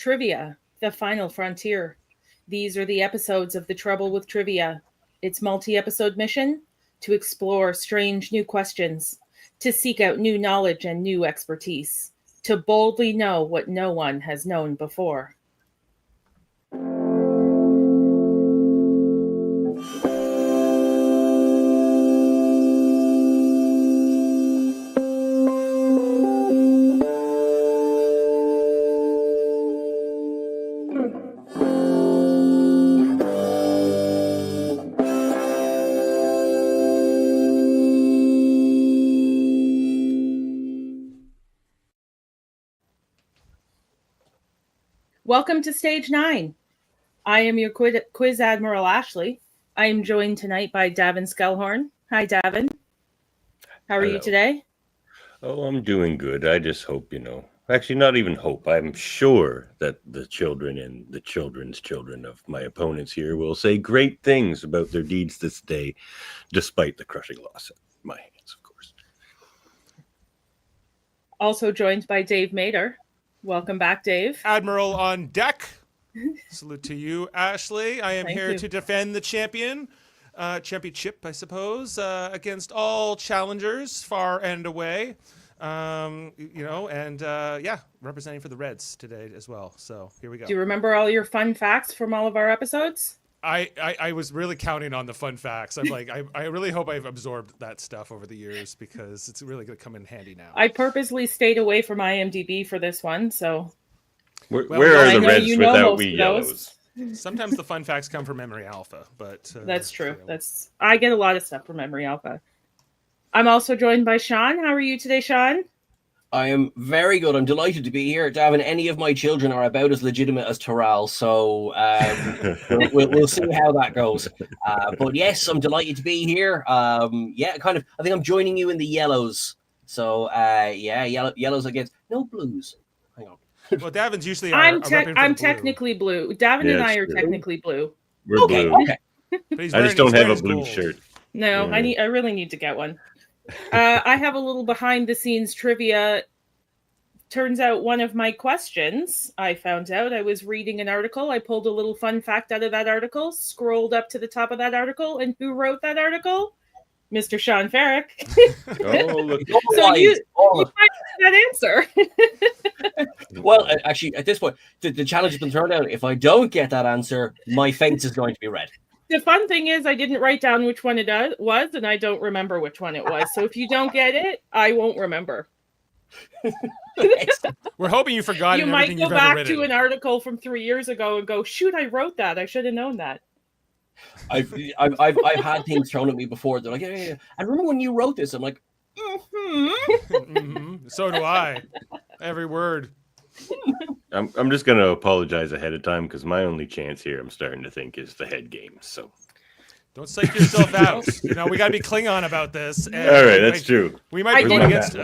Trivia, the final frontier. These are the episodes of The Trouble with Trivia. Its multi-episode mission: to explore strange new questions, to seek out new knowledge and new expertise, to boldly know what no one has known before. Welcome to Stage 9. I am your Quiz Admiral Ashley. I am joined tonight by Davan Skelhorn. Hi, Davan. How are you today? Oh, I'm doing good. I just hope, actually not even hope. I'm sure that the children and the children's children of my opponents here will say great things about their deeds this day, despite the crushing loss at my hands, of course. Also joined by Dave Mader. Welcome back, Dave. Admiral on deck. Salute to you, Ashley. I am here to defend the championship, I suppose, against all challengers, far and away. Representing for the Reds today as well. So here we go. Do you remember all your fun facts from all of our episodes? I was really counting on the fun facts. I'm like, I really hope I've absorbed that stuff over the years because it's really going to come in handy now. I purposely stayed away from IMDb for this one, so. Where are the Reds without we yellows? Sometimes the fun facts come from Memory Alpha, but that's true. I get a lot of stuff from Memory Alpha. I'm also joined by Sean. How are you today, Sean? I am very good. I'm delighted to be here. Davin, any of my children are about as legitimate as Terrell, so we'll see how that goes. But yes, I'm delighted to be here. I think I'm joining you in the yellows. So yellows against no blues. Hang on. Well, Davin's usually I'm technically blue. Davin and I are technically blue. We're blue. Okay. I just don't have a blue shirt. No, I really need to get one. I have a little behind the scenes trivia. Turns out one of my questions, I found out, I was reading an article. I pulled a little fun fact out of that article, scrolled up to the top of that article, and who wrote that article? Mr. Sean Ferrick. Oh, look. So you might have that answer. Well, actually, at this point, the challenge has been turned out. If I don't get that answer, my face is going to be red. The fun thing is I didn't write down which one it was, and I don't remember which one it was. So if you don't get it, I won't remember. We're hoping you forgot. You might go back to an article from 3 years ago and go, shoot, I wrote that. I should have known that. I've had things thrown at me before. They're like, yeah. I remember when you wrote this. I'm like, So do I. Every word. I'm just going to apologize ahead of time because my only chance here, I'm starting to think, is the head game. So don't psych yourself out. We got to be Klingon about this. All right, that's true. We might be going against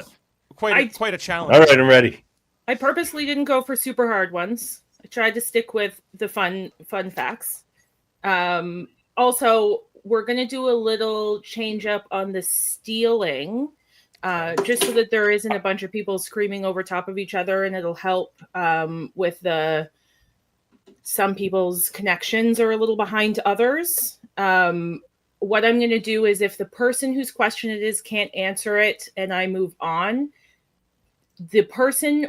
quite a challenge. All right, I'm ready. I purposely didn't go for super hard ones. I tried to stick with the fun facts. Also, we're going to do a little change up on the stealing. Just so that there isn't a bunch of people screaming over top of each other, and it'll help with some people's connections are a little behind out what I'm going to do is if the person whose question it is can't answer it and I move on, the person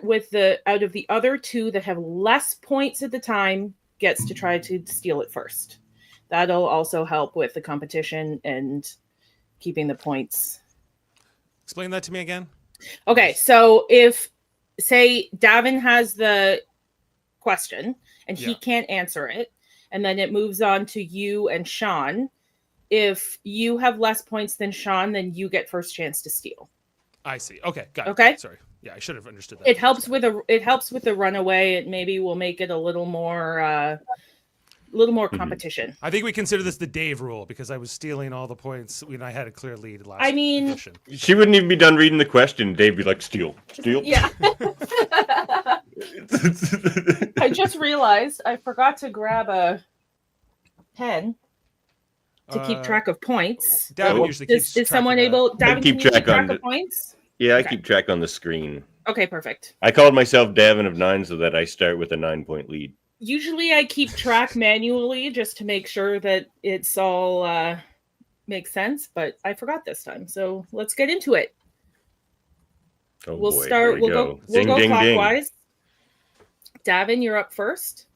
out of the other two that have less points at the time gets to try to steal it first. That'll also help with the competition and keeping the points. Explain that to me again. Okay, so if, say, Davin has the question and he can't answer it, and then it moves on to you and Sean, if you have less points than Sean, then you get first chance to steal. I see. Okay, got it. Okay. Sorry. Yeah, I should have understood that. It helps with the runaway. It maybe will make it a little more competition. I think we consider this the Dave rule because I was stealing all the points when I had a clear lead last edition. She wouldn't even be done reading the question. Dave would be like, steal. Yeah. I just realized I forgot to grab a pen to keep track of points. Davin usually keeps is someone able? Davin, keep can you track keep track on of points? Yeah, I keep track on the screen. Okay, perfect. I called myself Davan of 9 so that I start with a 9-point lead. Usually I keep track manually just to make sure that it's all makes sense, but I forgot this time. So let's get into it. Oh We'll boy, start. here we go. We'll Ding, go ding, ding. clockwise. Davin, you're up first.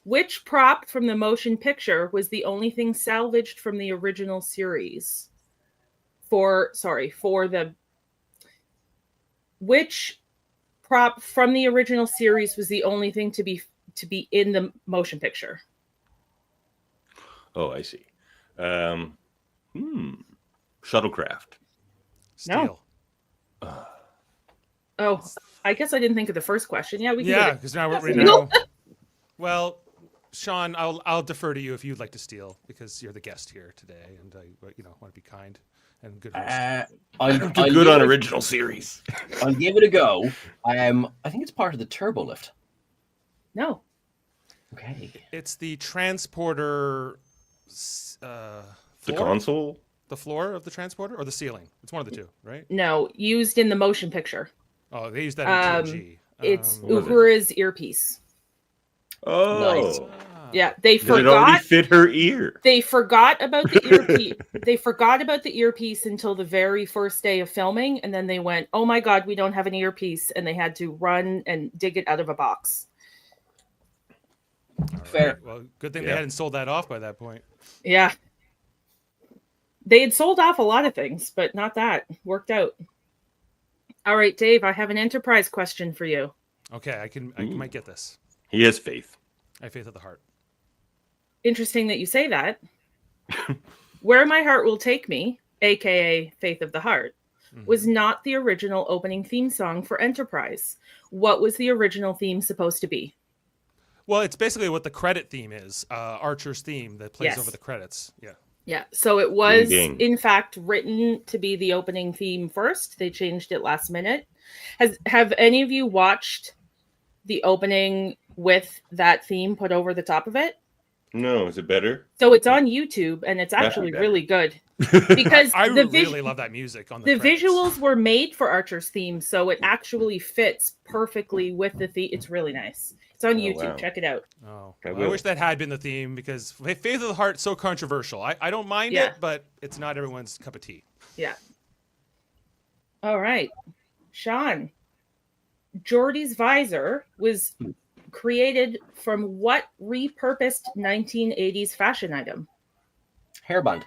Which prop from the motion picture was the only thing salvaged from the original series? Which prop from the original series was the only thing to be in the motion picture? Oh, I see. Shuttlecraft. Steel. Oh, I guess I didn't think of the first question. Yeah, we can. Yeah, get it. because now we're now. Well, Sean, I'll defer to you if you'd like to steal because you're the guest here today, and I want to be kind and good. I'm good on original series. I'll give it a go. I think it's part of the turbo lift. No. Okay. It's the transporter. The console. The floor of the transporter or the ceiling? It's one of the two, right? No, used in the motion picture. Oh, they used that in TNG. It's Uhura's earpiece. Oh, Nice. Yeah, they Did it already forgot. fit her ear? They forgot about the earpiece. They forgot about the earpiece until the very first day of filming, and then they went, "Oh my God, we don't have an earpiece," and they had to run and dig it out of a box. Fair. Right. Well, good thing they hadn't sold that off by that point. Yeah. They had sold off a lot of things, but not that. Worked out. All right, Dave, I have an enterprise question for you. Okay, I might get this. He has faith. I have faith of the heart. Interesting that you say that. Where My Heart Will Take Me, aka Faith of the Heart, was not the original opening theme song for Enterprise. What was the original theme supposed to be? Well, it's basically what the credit theme is, Archer's theme that plays over the credits. Yeah. Yeah, so it was, Ding, ding. in fact, written to be the opening theme first. They changed it last minute. Have any of you watched the opening with that theme put over the top of it? No, is it better? So it's on YouTube, and it's actually really good. Because I really love that music on the credits. visuals were made for Archer's theme, so it actually fits perfectly with the theme. It's really nice. It's on YouTube. Wow. Check it out. Oh, I I wish that had been the theme because Faith of the Heart is so controversial. I don't mind it, but it's not everyone's cup of tea. Yeah. All right. Sean, Geordi's visor was created from what repurposed 1980s fashion item? Hairband.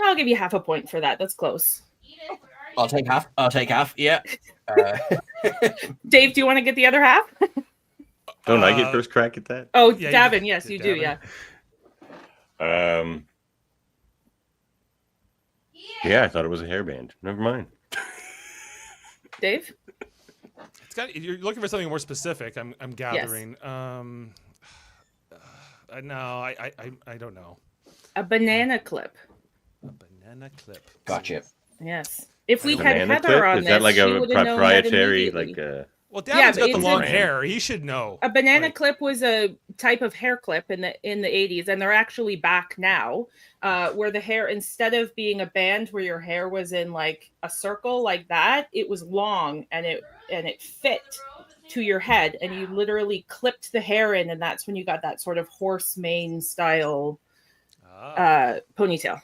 I'll give you half a point for that. That's close. I'll take half. Yeah. Dave, do you want to get the other half? Don't I get first crack at that? Oh, Yeah, Davin, yes, you do. Yeah. Yeah, I thought it was a hairband. Never mind. Dave? You're looking for something more specific. I'm gathering. No, I don't know. A banana clip. A banana clip. Gotcha. Yes. If we had Banana Heather clip? on Is this, that like she a would have known that proprietary, immediately. Well, Davin's got the it's long hair. He should know. A banana clip was a type of hair clip in the 80s, and they're actually back now, where the hair, instead of being a band where your hair was in like a circle like that, it was long and it fit to your head, and you literally clipped the hair in, and that's when you got that sort of horse mane style ponytail.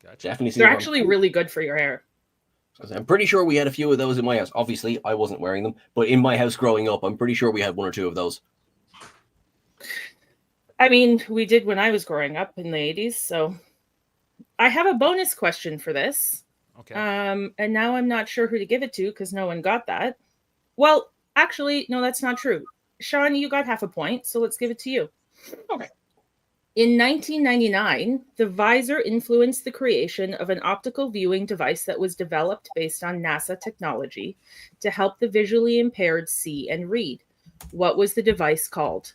Gotcha. Definitely. They're actually really good for your hair. I'm pretty sure we had a few of those in my house. Obviously, I wasn't wearing them, but in my house growing up, I'm pretty sure we had one or two of those. I mean, we did when I was growing up in the 80s, so I have a bonus question for this. Okay. And now I'm not sure who to give it to because no one got that. Well, actually, no, that's not true. Sean, you got half a point, so let's give it to you. Okay. In 1999, the visor influenced the creation of an optical viewing device that was developed based on NASA technology to help the visually impaired see and read. What was the device called?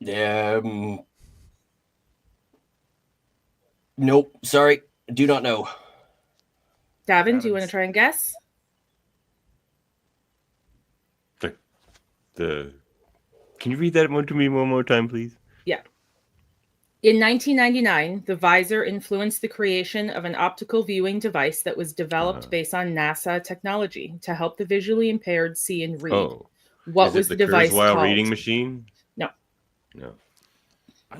Nope. Sorry. Do not know. Davin, do you want to try and guess? Can you read that one to me one more time, please? Yeah. In 1999, the visor influenced the creation of an optical viewing device that was developed based on NASA technology to help the visually impaired see and read. Oh, What is was it the the device Kurzweil called? reading machine? No. I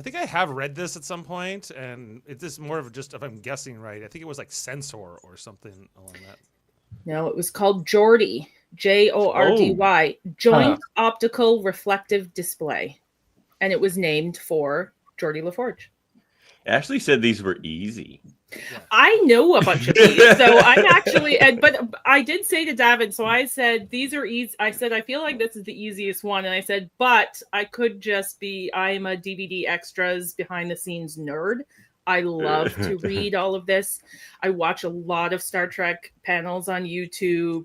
think I have read this at some point, and it's just more of just if I'm guessing right. I think it was like sensor or something along that. No, it was called JORDY. JORDY. Joint Optical Reflective Display. And it was named for Geordie LaForge. Ashley said these were easy. Yeah. I know a bunch of these, so I'm actually, but I did say to Davan, so I said, these are easy. I said, I feel like this is the easiest one. And I said, but I could just be, I'm a DVD extras behind the scenes nerd. I love to read all of this. I watch a lot of Star Trek panels on YouTube.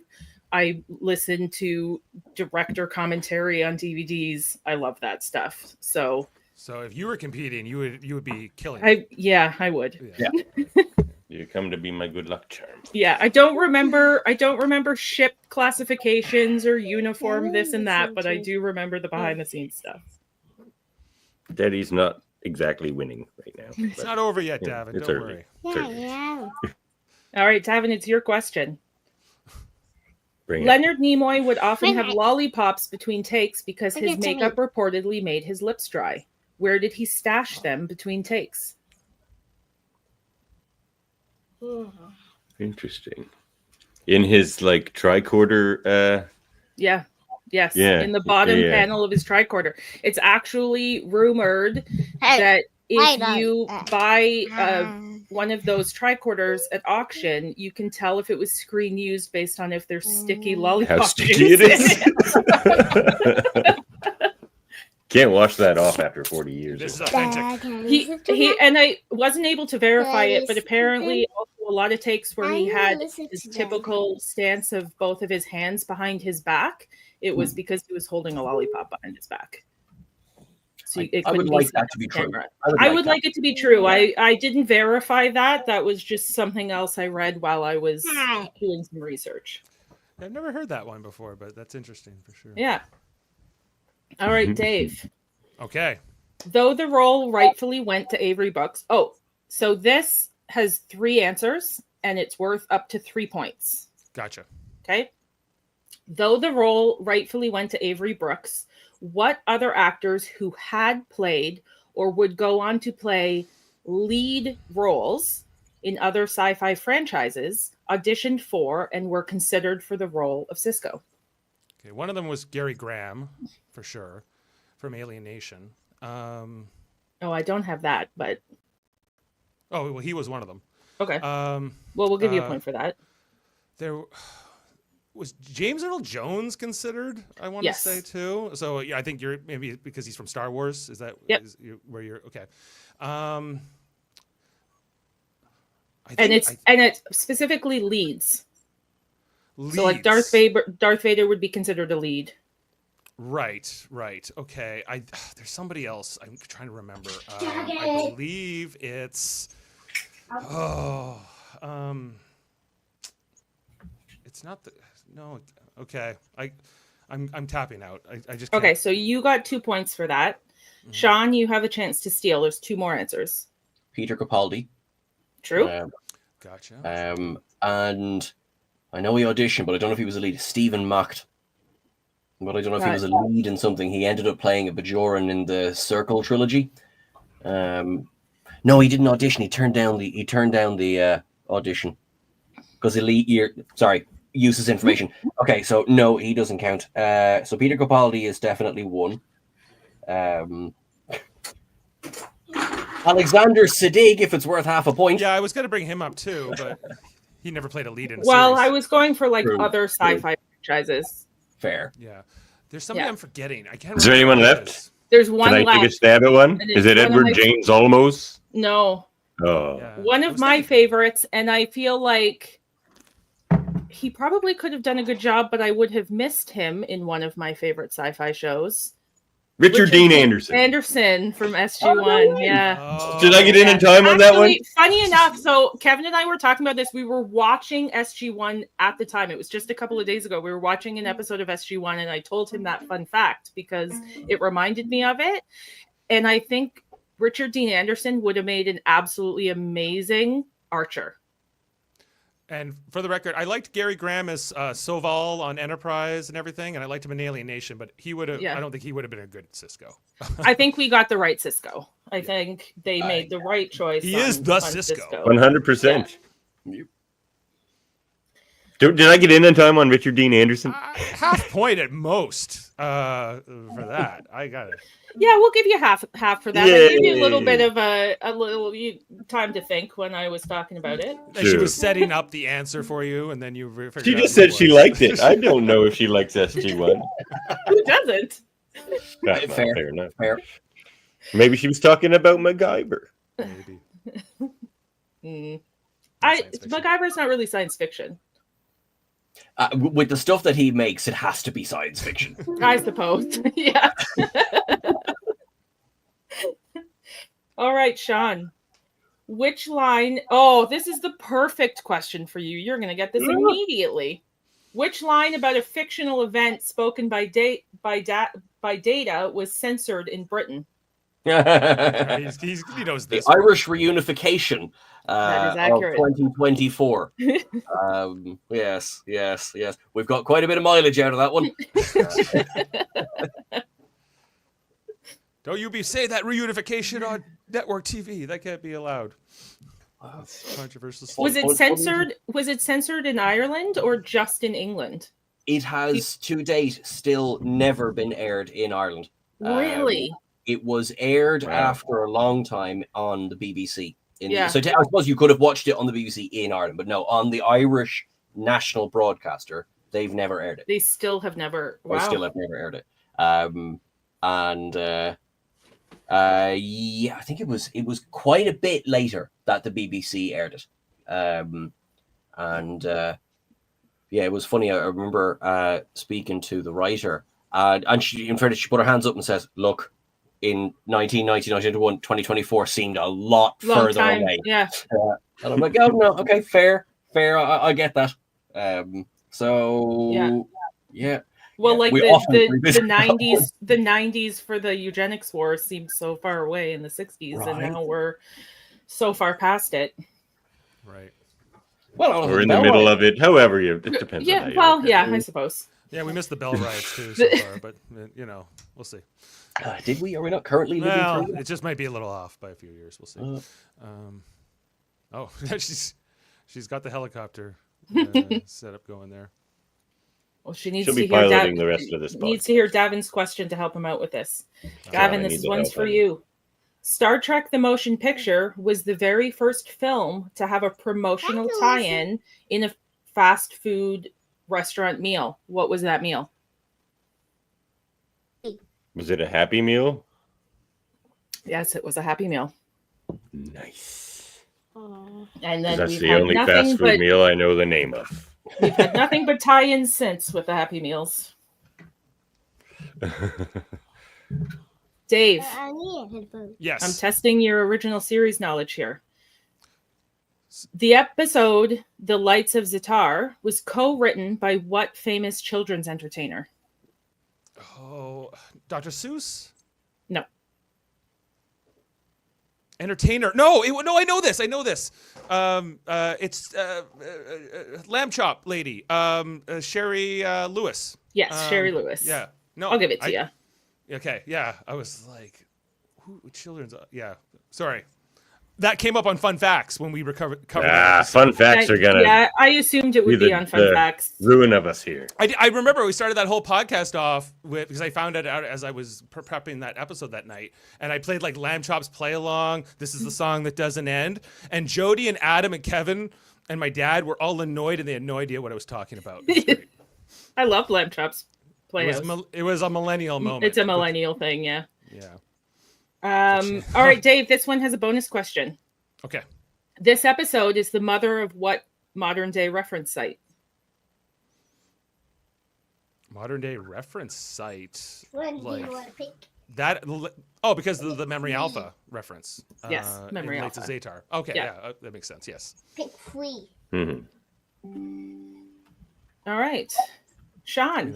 I listen to director commentary on DVDs. I love that stuff. So if you were competing, you would be killing. I would. Yeah. You come to be my good luck charm. Yeah, I don't remember ship classifications or uniform this and that, but I do remember the behind the scenes stuff. Daddy's not exactly winning right now. It's not over yet, Davan. It's Don't early. worry. Yeah. All right, Davan, it's your question. Bring it. Leonard Nimoy would often have Wait. lollipops between takes because Bring his it to me. makeup reportedly made his lips dry. Where did he stash them between takes? Interesting. In his like tricorder. Yeah. Yes. Yeah, In the bottom yeah. panel of his tricorder. It's actually rumored Hey, that wait if on you that. buy one of those tricorders at auction, you can tell if it was screen used based on if there's sticky lollipop. How sticky it juice in is. Can't wash that off after 40 years. This is or authentic. He and I wasn't able to verify it, but Listen. apparently also a lot of takes where he I had listen his to them. typical stance of both of his hands behind his back. It was because he was holding a lollipop behind his back. So it I would couldn't be like seen that on to be the true. camera. I I would that. like it to be true. I didn't verify that. That was just something else I read while I was Hi. doing some research. I've never heard that one before, but that's interesting for sure. Yeah. All right, Dave. Okay. Though the role rightfully went to Avery Brooks. Oh, so this has 3 answers and it's worth up to 3 points. Gotcha. Okay. Though the role rightfully went to Avery Brooks, what other actors who had played or would go on to play lead roles in other sci-fi franchises auditioned for and were considered for the role of Sisko? Okay. One of them was Gary Graham, for sure, from Alien Nation. Oh, I don't have that, but Oh, well, he was one of them. okay. Um, Well, we'll give you a point for that. there was James Earl Jones considered, I want Yes. to say too. So yeah, I think you're maybe because he's from Star Wars. Is that Yep. where you're okay? And it's specifically leads. leads. So like Darth Vader would be considered a lead. Right. Okay. There's somebody else. I'm trying to remember. I believe it's. It's not the. No. Okay. I'm tapping out. I just. Can't. Okay, so you got 2 points for that. Sean, you have a chance to steal. There's 2 more answers. Peter Capaldi. True. Gotcha. And I know he auditioned, but I don't know if he was a lead. Stephen Macht. But I don't know if he was a lead in something. He ended up playing a Bajoran in the Circle trilogy. No, he didn't audition. He turned down the audition because uses information. Okay, so no, he doesn't count. So Peter Capaldi is definitely one. Alexander Siddig, if it's worth half a point. Yeah, I was going to bring him up too, but he never played a lead in a Well, series. I was going for like True. other sci-fi franchises. Fair. Yeah. There's somebody Yeah. I'm forgetting. I can't Is there remember anyone who it left? is. There's one Can I left. take a stab at one? And Is it's it one of Edward my- James Olmos? No, Oh. Yeah. one I of was my thinking- favorites, and I feel like he probably could have done a good job, but I would have missed him in one of my favorite sci-fi shows. Richard Dean Anderson. Anderson from SG1. Yeah. Oh, Did I get in time on that one? Actually, funny enough, so Kevin and I were talking about this. We were watching SG1 at the time. It was just a couple of days ago. We were watching an episode of SG1, and I told him that fun fact because it reminded me of it. And I think Richard Dean Anderson would have made an absolutely amazing Archer. And for the record, I liked Gary Graham as Soval on Enterprise and everything, and I liked him in Alien Nation, but he would have. Yeah. I don't think he would have been a good Cisco. I think we got the right Cisco. I think they made the right choice. He is the Cisco. 100%. Did I get in time on Richard Dean Anderson? Half point at most for that. I got it. Yeah, we'll give you half for that. Yay. I gave you a little bit of a little time to think when I was talking about it. And she was setting up the answer for you, and then you figured She out just what said she was. liked it. I don't know if she likes SG1. Who doesn't? That's Fair. fair enough. Fair. Maybe she was talking about MacGyver. Maybe. Science fiction. MacGyver's not really science fiction, With the stuff that he makes, it has to be science fiction. I suppose. Yeah. All right, Sean. Which line? Oh, this is the perfect question for you. You're going to get this immediately. Which line about a fictional event spoken by Data was censored in Britain? He knows The this. Irish reunification That is of accurate. 2024. Yes. We've got quite a bit of mileage out of that one. Don't you be say that reunification on network TV. That can't be allowed. That's controversial stuff. Was it censored? Was it censored in Ireland or just in England? It has to date still never been aired in Ireland. Really? It was aired Wow. after a long time on the BBC. Yeah. So I suppose you could have watched it on the BBC in Ireland, but no, on the Irish national broadcaster, they've never aired it. They still have never. They Wow. still have never aired it. Yeah, I think it was quite a bit later that the BBC aired it. Yeah, it was funny. I remember speaking to the writer, and she put her hands up and says, "Look, in 1990, 1991, 2024 seemed a lot Long further time. away." Yeah. And I'm like, "Oh no, okay, fair. I get that." Yeah. Well, Yeah, like we the often the revisit that 90s for the eugenics war seemed so far away in the 60s, and Right. now we're so far past it. Right. Well, Or in the middle of it. However, it depends on Yeah. how you Well, look at yeah, it. I suppose. Yeah, we missed the Bell riots too so far, but we'll see. Did we? Are we not currently living Well, through? it just might be a little off by a few years. We'll see. Oh, she's got the helicopter set up going there. Well, she needs She'll to be hear piloting the rest of this needs to hear Davin's question to help him out with this. Gavin, I this need is the one's help, for I you. Star Trek: The Motion Picture was the very first film to have a promotional tie-in in a fast food restaurant meal. What was that meal? Was it a Happy Meal? Yes, it was a Happy Meal. Nice. And then That's we've the had only nothing fast food but meal I know the name of. we've had nothing but tie-ins since with the Happy Meals. Dave, Yes. I'm testing your original series knowledge here. The episode "The Lights of Zatar" was co-written by what famous children's entertainer? Oh, Dr. Seuss? No. Entertainer? No, I know this. It's Lamb Chop Lady. Sherry Lewis. Yes, Sherry Lewis. Yeah. No, I'll give it to you. Okay. Yeah. I was like, who children's? Yeah. Sorry. That came up on Fun Facts when we covered that episode. Fun facts are gonna Yeah, I assumed it would be be the- on Fun the- Facts. ruin of us here. I remember we started that whole podcast off with, because I found it out as I was prepping that episode that night, and I played like Lamb Chop's Play Along. This is the song that doesn't end. And Jody and Adam and Kevin and my dad were all annoyed, and they had no idea what I was talking about. It was great. I love Lamb Chop's Playhouse. It was a millennial moment. It's a millennial thing, yeah. Yeah. All right, Dave, this one has a bonus question. Okay. This episode is the mother of what modern day reference site? Modern day reference site. When do Like you want to pick? that. Oh, because of the Memory Alpha reference. Yes, Memory Lights of Alpha. Zatar. Okay, Yeah. yeah, that makes sense. Yes. Pick 3. Mhm. All right. We Sean,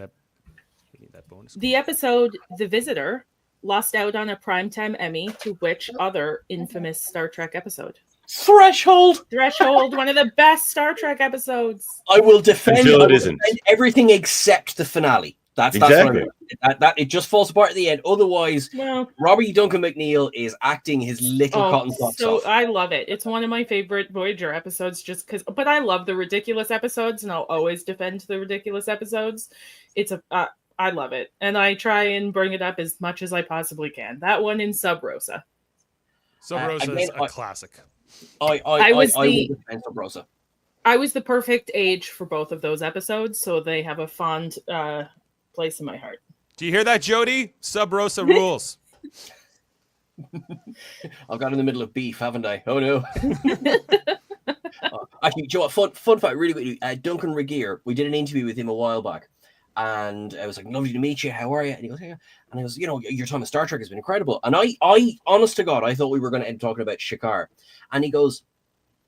need that bonus. the episode The Visitor lost out on a primetime Emmy to which other infamous Star Trek episode? Threshold. Threshold, one of the best Star Trek episodes. I will defend, Until it I will isn't. defend everything except the finale. That's Exactly. that it just falls apart at the end. Otherwise, Well, Robbie Duncan McNeil is acting his little cotton socks so off. I love it. It's one of my favorite Voyager episodes just because, but I love the ridiculous episodes and I'll always defend the ridiculous episodes. I love it. And I try and bring it up as much as I possibly can. That one in Sub Rosa. Sub Rosa is again, a classic. I will defend Sub Rosa. I was the perfect age for both of those episodes, so they have a fond place in my heart. Do you hear that, Jody? Sub Rosa rules. I've got in the middle of beef, haven't I? Oh no. Actually, Joe, fun fact, really quickly. Duncan Regeer, we did an interview with him a while back, and I was like, "Lovely to meet you. How are you?" And he goes, "Yeah." And I was, your time with Star Trek has been incredible. And I, honest to God, I thought we were going to end talking about Shakar. And he goes,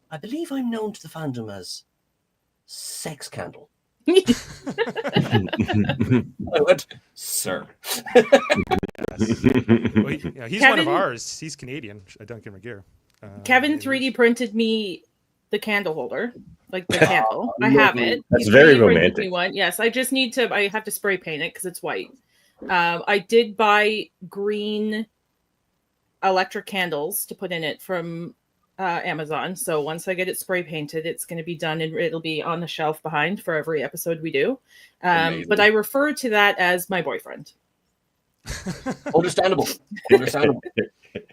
"I believe I'm known to the fandom as Sex Candle." I went, "Sir." Well, he's one of Kevin- ours. He's Canadian, Duncan McGear. Kevin 3D printed me the candle holder, like the candle. I have it. That's He very 3D printed romantic. me one. Yes, I just need to. I have to spray paint it because it's white. I did buy green electric candles to put in it from Amazon. So once I get it spray painted, it's going to be done and it'll be on the shelf behind for every episode we do. But I refer to that as my boyfriend. Understandable.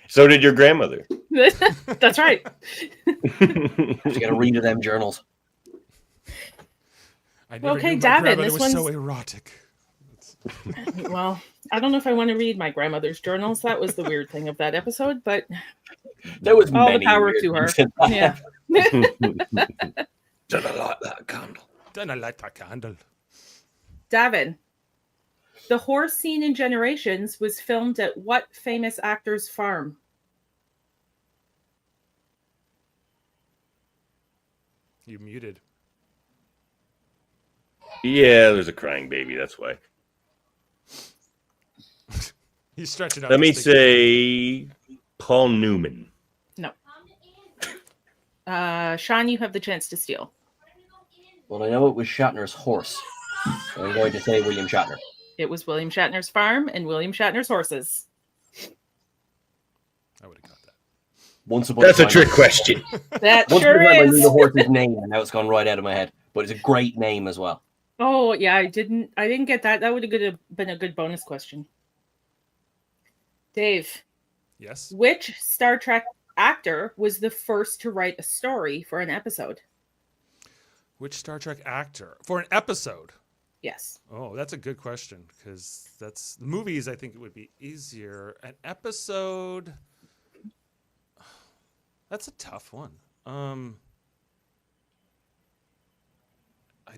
So did your grandmother. That's right. You got to read them journals. I never Okay, knew my Davan, grandmother this was so one's- erotic. Well, I don't know if I want to read my grandmother's journals. That was the weird thing of that episode, but There was all the many power weird to her. things in that. Yeah. Did I like that candle? Then I light that candle. Davan, the horse scene in Generations was filmed at what famous actor's farm? You muted. Yeah, there's a crying baby. That's why. He's stretching out. Let me this thing. say Paul Newman. No. Sean, you have the chance to steal. Well, I know it was Shatner's horse. So I'm going to say William Shatner. It was William Shatner's farm and William Shatner's horses. I would have got that. Once upon That's a time, trick question. That Once sure upon a time, I knew is. the horse's name, and now it's gone right out of my head. But it's a great name as well. Oh yeah, I didn't get that. That would have been a good bonus question. Dave, Yes. which Star Trek actor was the first to write a story for an episode? Which Star Trek actor for an episode? Yes. Oh, that's a good question because that's the movies. I think it would be easier. An episode. That's a tough one. I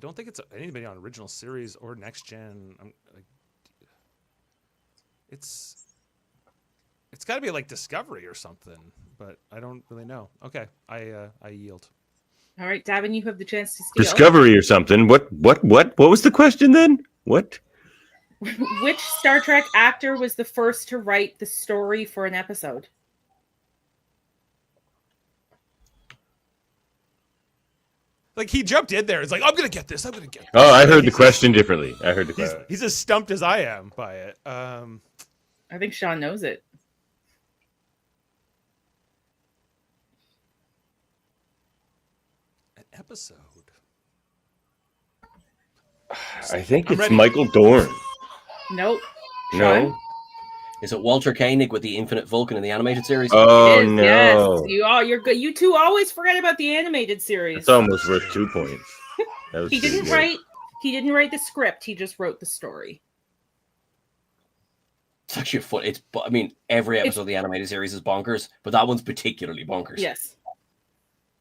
don't think it's anybody on original series or next gen. It's got to be like Discovery or something, but I don't really know. Okay, I yield. All right, Davan, you have the chance to steal. Discovery or something. What was the question then? What? Which Star Trek actor was the first to write the story for an episode? Like he jumped in there. It's like I'm gonna get this. I'm gonna get this. Oh, I heard the question differently. I heard the question. He's as stumped as I am by it. I think Sean knows it. An episode. I think I'm it's ready. Michael Dorn. Nope. No. Is it Walter Koenig with the Infinite Vulcan in the animated series? Oh It is, no. Yes. You're good. You two always forget about the animated series. It's almost worth 2 points. That was He pretty didn't good. write. He didn't write the script. He just wrote the story. It's actually fun. I mean, every episode of the animated series is bonkers, but that one's particularly bonkers. Yes.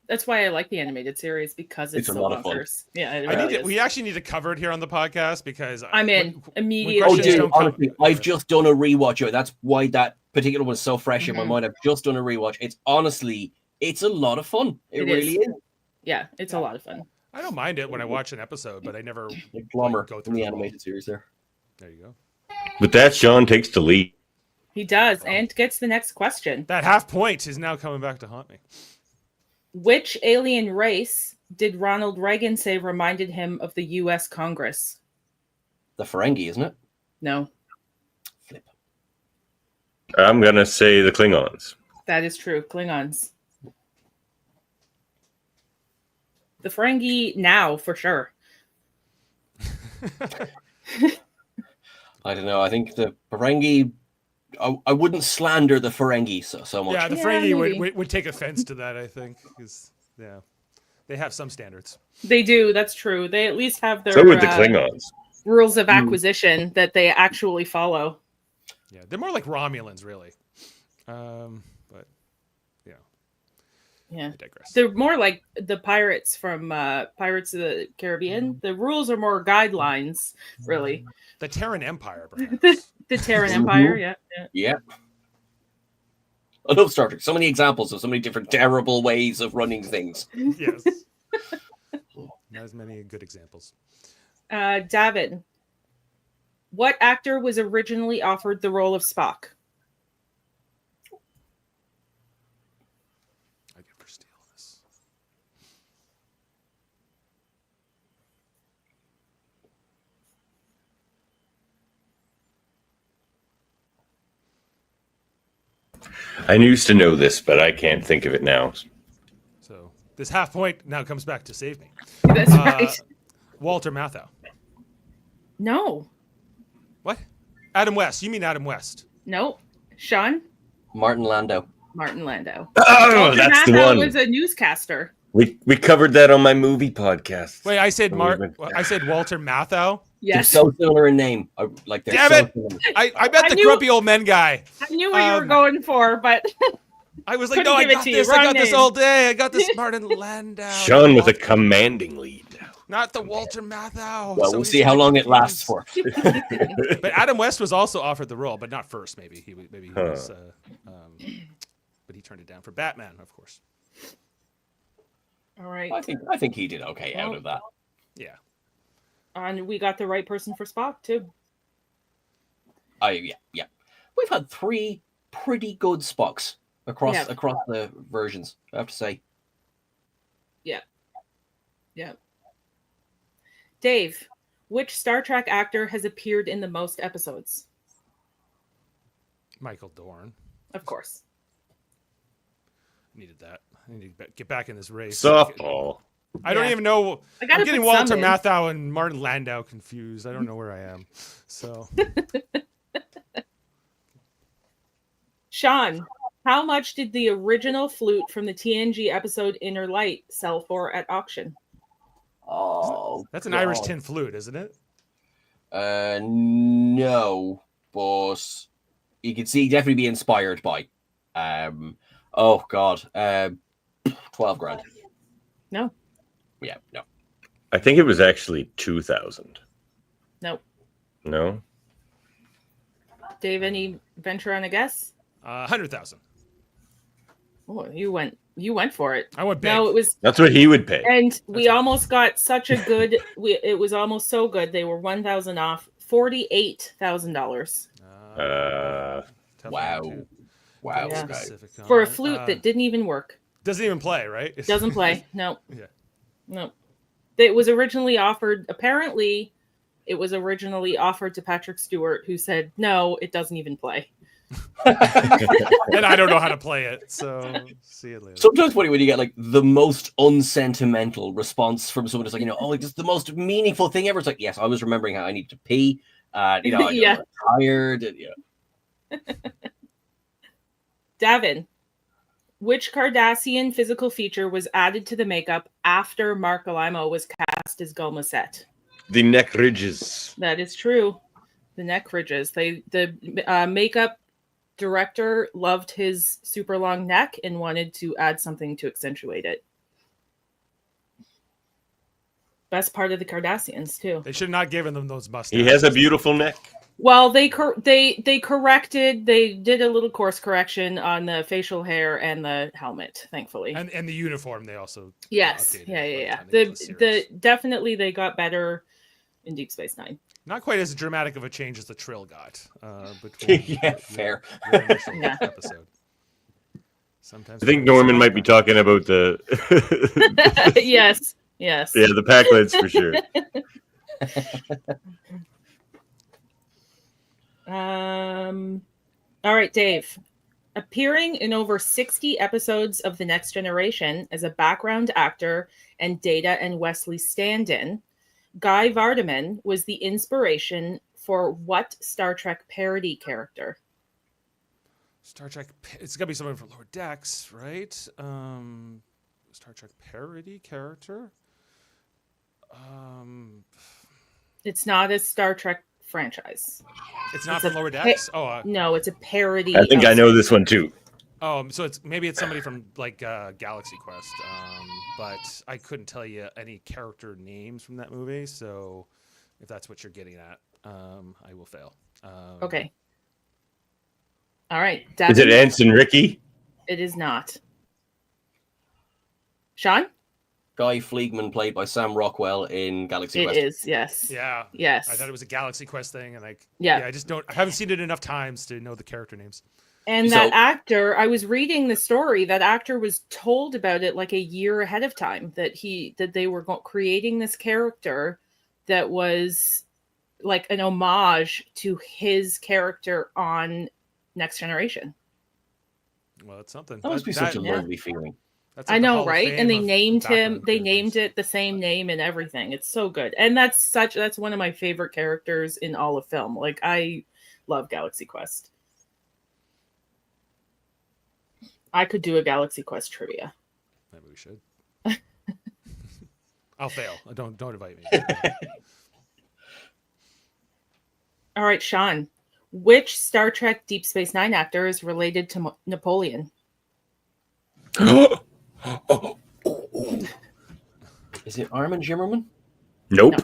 That's why I like the animated series because it's It's a so lot of fun. bonkers. Yeah, it really is. We actually need to cover it here on the podcast because I'm in when immediately. Oh, questions dude, don't come- honestly, I've just done a rewatch of it. That's why that particular one is so fresh in my mind. I've just done a rewatch. It's a lot of fun. It really is. Yeah, it's a lot of fun. I don't mind it when I watch an episode, but I never Like Plumber go in through the them all. animated series there. There you go. But that Sean takes the lead. He does, and gets the next question. That half point is now coming back to haunt me. Which alien race did Ronald Reagan say reminded him of the U.S. Congress? The Ferengi, isn't it? No, Flip. I'm gonna say the Klingons. that is true. Klingons. The Ferengi now, for sure. I don't know. I think the Ferengi. I wouldn't slander the Ferengi so much. Yeah, the Yeah, Ferengi maybe. would take offense to that, I think. Because, yeah, they have some standards. They do. That's true. They at least have their So would the Klingons. rules of acquisition that they actually follow. Yeah, they're more like Romulans, really. But, yeah, Yeah. I digress. They're more like the pirates from Pirates of the Caribbean. The rules are more guidelines, really. The Terran Empire, perhaps. The Terran Empire, yeah. Yep. I love Star Trek. So many examples of so many different terrible ways of running things. Yes. Not as many good examples. Davan, what actor was originally offered the role of Spock? I get for steal this. I used to know this, but I can't think of it now. So this half point now comes back to save me. That's right. Walter Matthau. No. What? Adam West. You mean Adam West? No. Sean? Martin Landau. Martin Landau. Oh, Walter that's the Matthau one. was a newscaster. We covered that on my movie podcast. Wait, I said Believe it. I said Walter Matthau. They're Yes. so similar in name. Like they're Damn so it! similar. I bet I the knew- grumpy old men guy. I knew what you were Um, going for, but I was like, Couldn't no, I give it got to you. this. I Wrong got this name. all day. I got this Martin Landau. Sean with a Walter- commanding lead. Not the Walter Matthau. Well, So we'll he's see how like long the it lasts for. But Adam West was also offered the role, but not first. Maybe he Huh. was, but he turned it down for Batman, of course. all right. I think he did okay out of that. Yeah. And we got the right person for Spock too. Yeah. We've had 3 pretty good Spocks across Yeah. across the versions, I have to say. Yeah. Dave, which Star Trek actor has appeared in the most episodes? Michael Dorn. Of course. Needed that. I need to get back in this race. Softball. I don't Yeah. even know. I gotta I'm getting put Walter some in. Matthau and Martin Landau confused. I don't know where I am. So Sean, how much did the original flute from the TNG episode Inner Light sell for at auction? Oh, that's an God. Irish tin flute, isn't it? No, but you can see definitely be inspired by. Oh God, 12 grand. No. Yeah, no. I think it was actually 2,000. No. No? Dave, any venture on a guess? 100,000. Oh, you went for it. I went big. No, it was, That's what he would pay. and we That's- almost got such a good. It was almost so good. They were 1,000 off, $48,000 Tough Wow. one, too. Wow. Yeah. Okay. Specific for a on it. flute that didn't even work. Doesn't even play, right? Doesn't play. No. Yeah. No. It was originally offered. Apparently, it was originally offered to Patrick Stewart, who said, "No, it doesn't even play." And I don't know how to play it, so see you later. Sometimes when you get like the most unsentimental response from someone, it's like, oh, like, this is the most meaningful thing ever. It's like, yes, I was remembering how I needed to pee. I Yeah. got tired. Yeah. Davan, which Cardassian physical feature was added to the makeup after Mark Alimo was cast as Gul Macet? The neck ridges. That is true. The neck ridges. The makeup director loved his super long neck and wanted to add something to accentuate it. Best part of the Cardassians too. They should not have given them those mustaches. He has a beautiful neck. Well, they corrected. They did a little course correction on the facial hair and the helmet. Thankfully, and the uniform they also yes, updated yeah. by the time they did The series. definitely they got better in Deep Space Nine. Not quite as dramatic of a change as the Trill got. Between Yeah, fair. your initial Yeah. episode. Sometimes I think Norman might be talking about the Yes. Yes. yeah, the Packlets for sure. All right, Dave. Appearing in over 60 episodes of The Next Generation as a background actor and Data and Wesley stand-in, Guy Vardaman was the inspiration for what Star Trek parody character? Star Trek. It's got to be someone from Lower Decks, right? Star Trek parody character. It's not a Star Trek franchise. It's not It's from a Lower Decks. Oh, No, it's a parody. I think of- I know this one too. so it's somebody from like Galaxy Quest. But I couldn't tell you any character names from that movie. So if that's what you're getting at, I will fail. Okay. All right. Is it Davan? Ensign Ricky? It is not. Sean? Guy Fleegman, played by Sam Rockwell in Galaxy It Quest. is, yes. Yeah. Yes. I thought it was a Galaxy Quest thing, and I Yeah. just don't. I haven't seen it enough times to know the character names. And So- that actor, I was reading the story, that actor was told about it like a year ahead of time that they were creating this character that was like an homage to his character on Next Generation. Well, that's something. That must be such a yeah. lovely feeling. That's I like the know, Hall of right? Fame And they of named him, background they named characters. it the same name and everything. It's so good. And that's one of my favorite characters in all of film. Like, I love Galaxy Quest. I could do a Galaxy Quest trivia. Maybe we should. I'll fail. Don't invite me. All right, Sean. Which Star Trek Deep Space Nine actor is related to Napoleon? Is it Armin Jimmerman? Nope. No.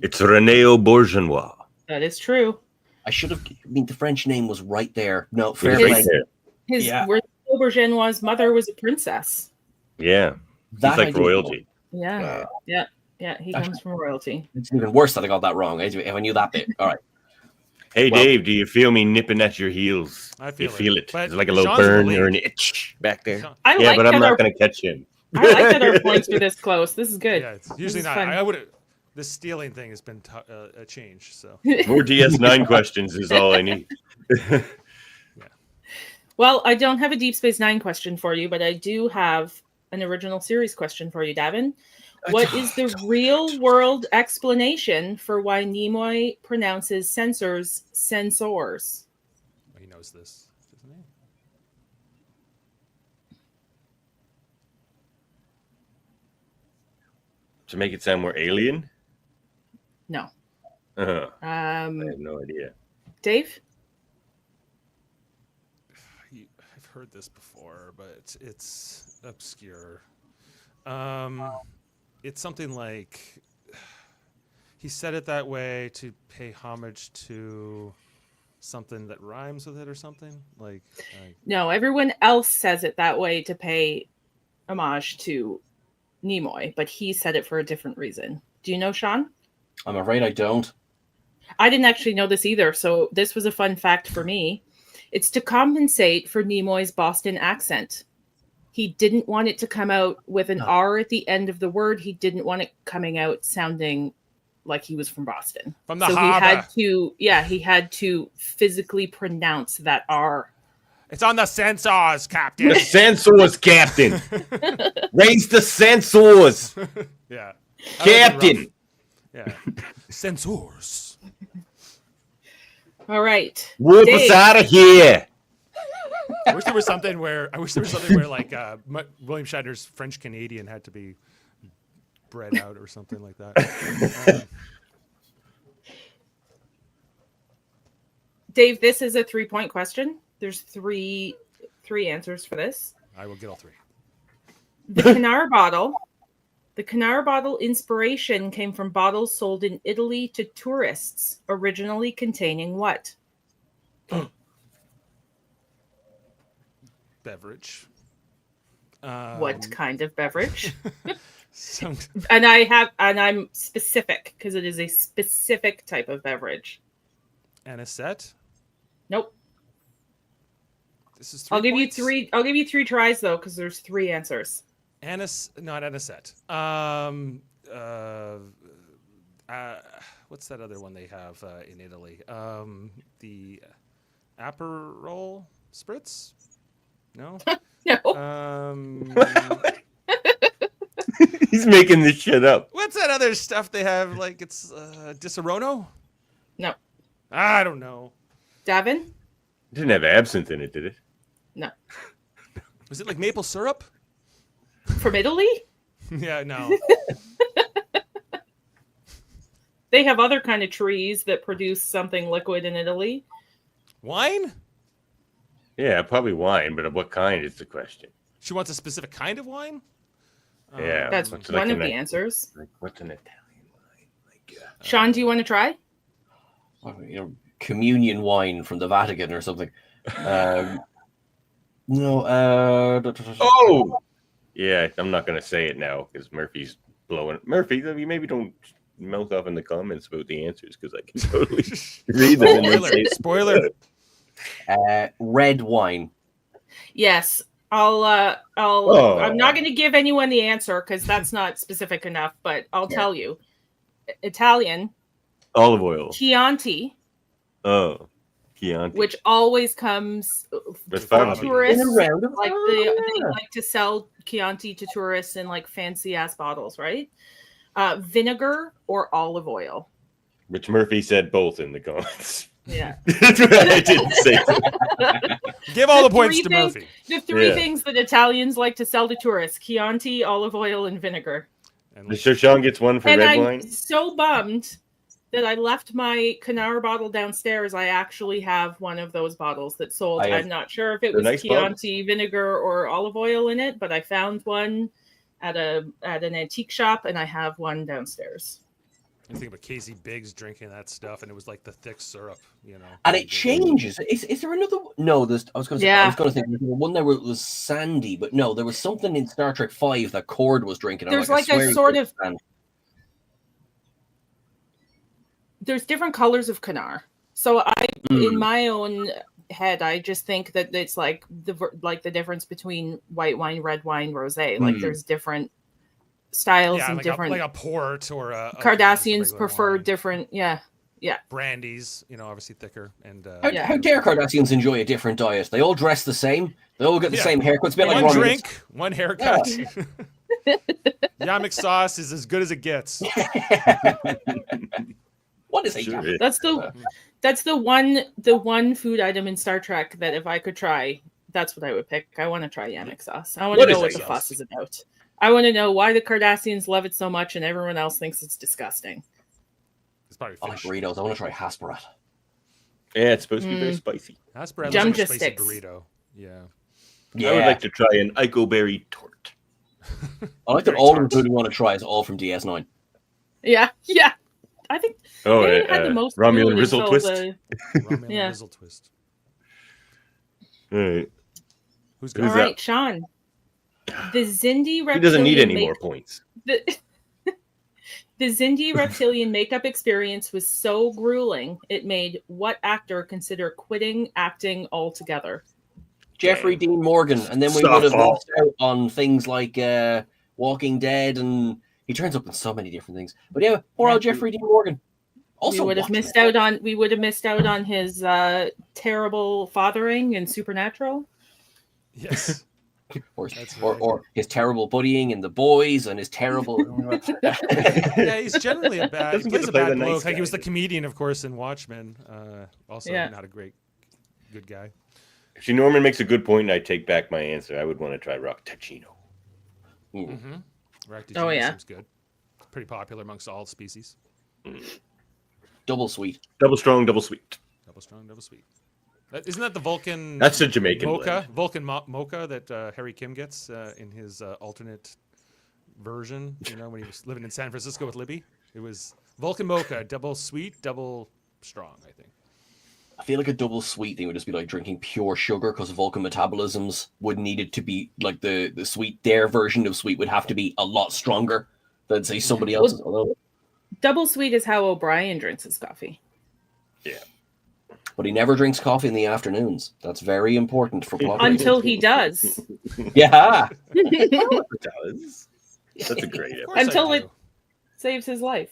It's Reneo Bourgeois. That is true. I should have. I mean, the French name was right there. No, It's fair His- right play. there. His Yeah. Auberginois' mother was a princess. Yeah. That He's I like didn't royalty. Yeah, yeah. He That's- comes from royalty. It's even worse that I got that wrong. If I knew that bit. All right. Hey, Well- Dave, do you feel me nipping at your heels? I You feel feel it. But It's like a little Sean's in the burn lead. or an itch back there. Sean- I Yeah, like but I'm that not our, going to catch him. I like that our points are this close. This is good. Yeah, it's usually is not. fun. I would. This stealing thing has been a change. So More DS9 questions is all I need. Well, I don't have a Deep Space Nine question for you, but I do have an original series question for you, Davan. What is the real world explanation for why Nimoy pronounces sensors sensors? he knows this, doesn't he? To make it sound more alien? No. I have Um, no idea. Dave? I've heard this before, but it's obscure. It's something like he said it that way to pay homage to something that rhymes with it or something like No, everyone else says it that way to pay homage to Nimoy, but he said it for a different reason. Do you know, Sean? I'm afraid I don't. I didn't actually know this either, so this was a fun fact for me. It's to compensate for Nimoy's Boston accent. He didn't want it to come out with an R at the end of the word. He didn't want it coming out sounding like he was from Boston. from the So harbor. he had to physically pronounce that R. It's on the sensors, Captain. The sensors, Captain. Raise the sensors, Yeah, Captain. Yeah, sensors. All right. Whoop us Dave. out of here. I wish there was something where like William Shatner's French Canadian had to be bred out or something like that. Dave, this is a 3-point question. There's three answers for this. I will get all three. The Canar bottle. The Canar bottle inspiration came from bottles sold in Italy to tourists, originally containing what? Beverage. What kind of beverage? Some And I'm specific because it is a specific type of beverage. anisette. Nope. This is 3 I'll give you points? three. I'll give you 3 tries though, because there's 3 answers. Not anisette. What's that other one they have in Italy? The Aperol Spritz? No. No. He's making this shit up. What's that other stuff they have? Like it's Disaronno? No. I don't know. Davan? Didn't have absinthe in it, did it? No. Was it like maple syrup? From Italy? Yeah, no. They have other kind of trees that produce something liquid in Italy. Wine? Yeah, probably wine, but of what kind is the question? She wants a specific kind of wine? Yeah. That's What's one like of an- the answers. Like, what's an Italian wine? Like, Sean, do you want to try? Communion wine from the Vatican or something. No. oh! Yeah, I'm not going to say it now because Murphy's blowing. Murphy, you maybe don't mouth off in the comments about the answers because I can totally read them. and then say- Spoiler. Red wine. Yes. Oh. I'm not going to give anyone the answer because that's not specific enough, but I'll tell you. Italian, Olive oil. Chianti, Oh, Chianti. which always comes That's for fine. tourists. In a round of- Like they like to sell Chianti to tourists in like fancy ass bottles, right? Vinegar or olive oil. Which Murphy said both in the comments. Yeah. That's what I didn't say. Give all the The points 3 to things- Murphy. The 3 Yeah. things that Italians like to sell to tourists: Chianti, olive oil, and vinegar. And So Sean gets one for And red I'm wine. so bummed that I left my Canara bottle downstairs. I actually have one of those bottles that sold. I have- I'm not sure if it They're was nice Chianti vinegar or olive oil in it, but I found one at an antique shop, and I have one downstairs. I think about Casey Biggs drinking that stuff, and it was like the thick syrup, you know. And it changes. Is there another? No, there's. I was going to say. I Yeah. was going to think there was one there was sandy, but no, there was something in Star Trek V that Cord was drinking. I'm There's I like a swear he sort was of- sandy. There's different colors of Canar. So in my own head, I just think that it's like the difference between white wine, red wine, rosé. Like there's different styles Yeah, and like different. a port or a Cardassians regular prefer wine. different. Yeah. brandies, you know, obviously thicker and How dare Cardassians enjoy a different diet? They all dress the same. They all get the Yeah. same haircuts. A bit like one Romulans. drink, one haircut. Yamik sauce is as good as it gets. What is a Sure yam? is. That's the one food item in Star Trek that if I could try, that's what I would pick. I want to try Yamik sauce. I want to What know is what that the sauce? fuss is about. I want to know why the Cardassians love it so much and everyone else thinks it's disgusting. It's probably I like fish. burritos. I want to try Hasperat. Yeah, it's supposed to be very spicy. Aspirate Jam looks like a just spicy sticks. burrito. Yeah. Yeah, I would like to try an Icoberry tort. I like that Very all tart. of the food we want to try is all from DS9. Yeah. I think Oh, they had the most Romulan food Rizzle until twist. Ramen Yeah. Rizzle twist. All right. Who's Who's got All that? right, Sean. The Zindi reptilian He doesn't need any more points. The Zindi reptilian makeup experience was so grueling, it made what actor consider quitting acting altogether? Jeffrey Dean Morgan, and then we Stop would have all. lost out on things like Walking Dead, and he turns up in so many different things. But yeah, poor old Jeffrey Dean Morgan. Also, we would have missed out on his terrible fathering in Supernatural. Yes. or, That's or, right. or his terrible buddying in The Boys, and his terrible. Yeah, he's generally a bad. He Doesn't get plays to a play bad the nice bloke. Like he was guy. the comedian, of course, in Watchmen. Also, Yeah. not a good guy. Actually, Norman makes a good point, and I take back my answer. I would want to try Rock Tachino. Mm-hmm. Right. Oh, yeah. Seems good. Pretty popular amongst all species. Double sweet. Double strong, double sweet. Double strong, double sweet. Isn't that the Vulcan? That's a Jamaican mocha. blend. Vulcan mocha that Harry Kim gets in his alternate version. You know, when he was living in San Francisco with Libby, it was Vulcan mocha, double sweet, double strong. I think. I feel like a double sweet thing would just be like drinking pure sugar because Vulcan metabolisms would need it to be like the sweet. Their version of sweet would have to be a lot stronger than say somebody else's. Double sweet is how O'Brien drinks his coffee. Yeah. But he never drinks coffee in the afternoons. That's very important for plot. Until he does. Yeah. Does. That's a great episode. Until it saves his life.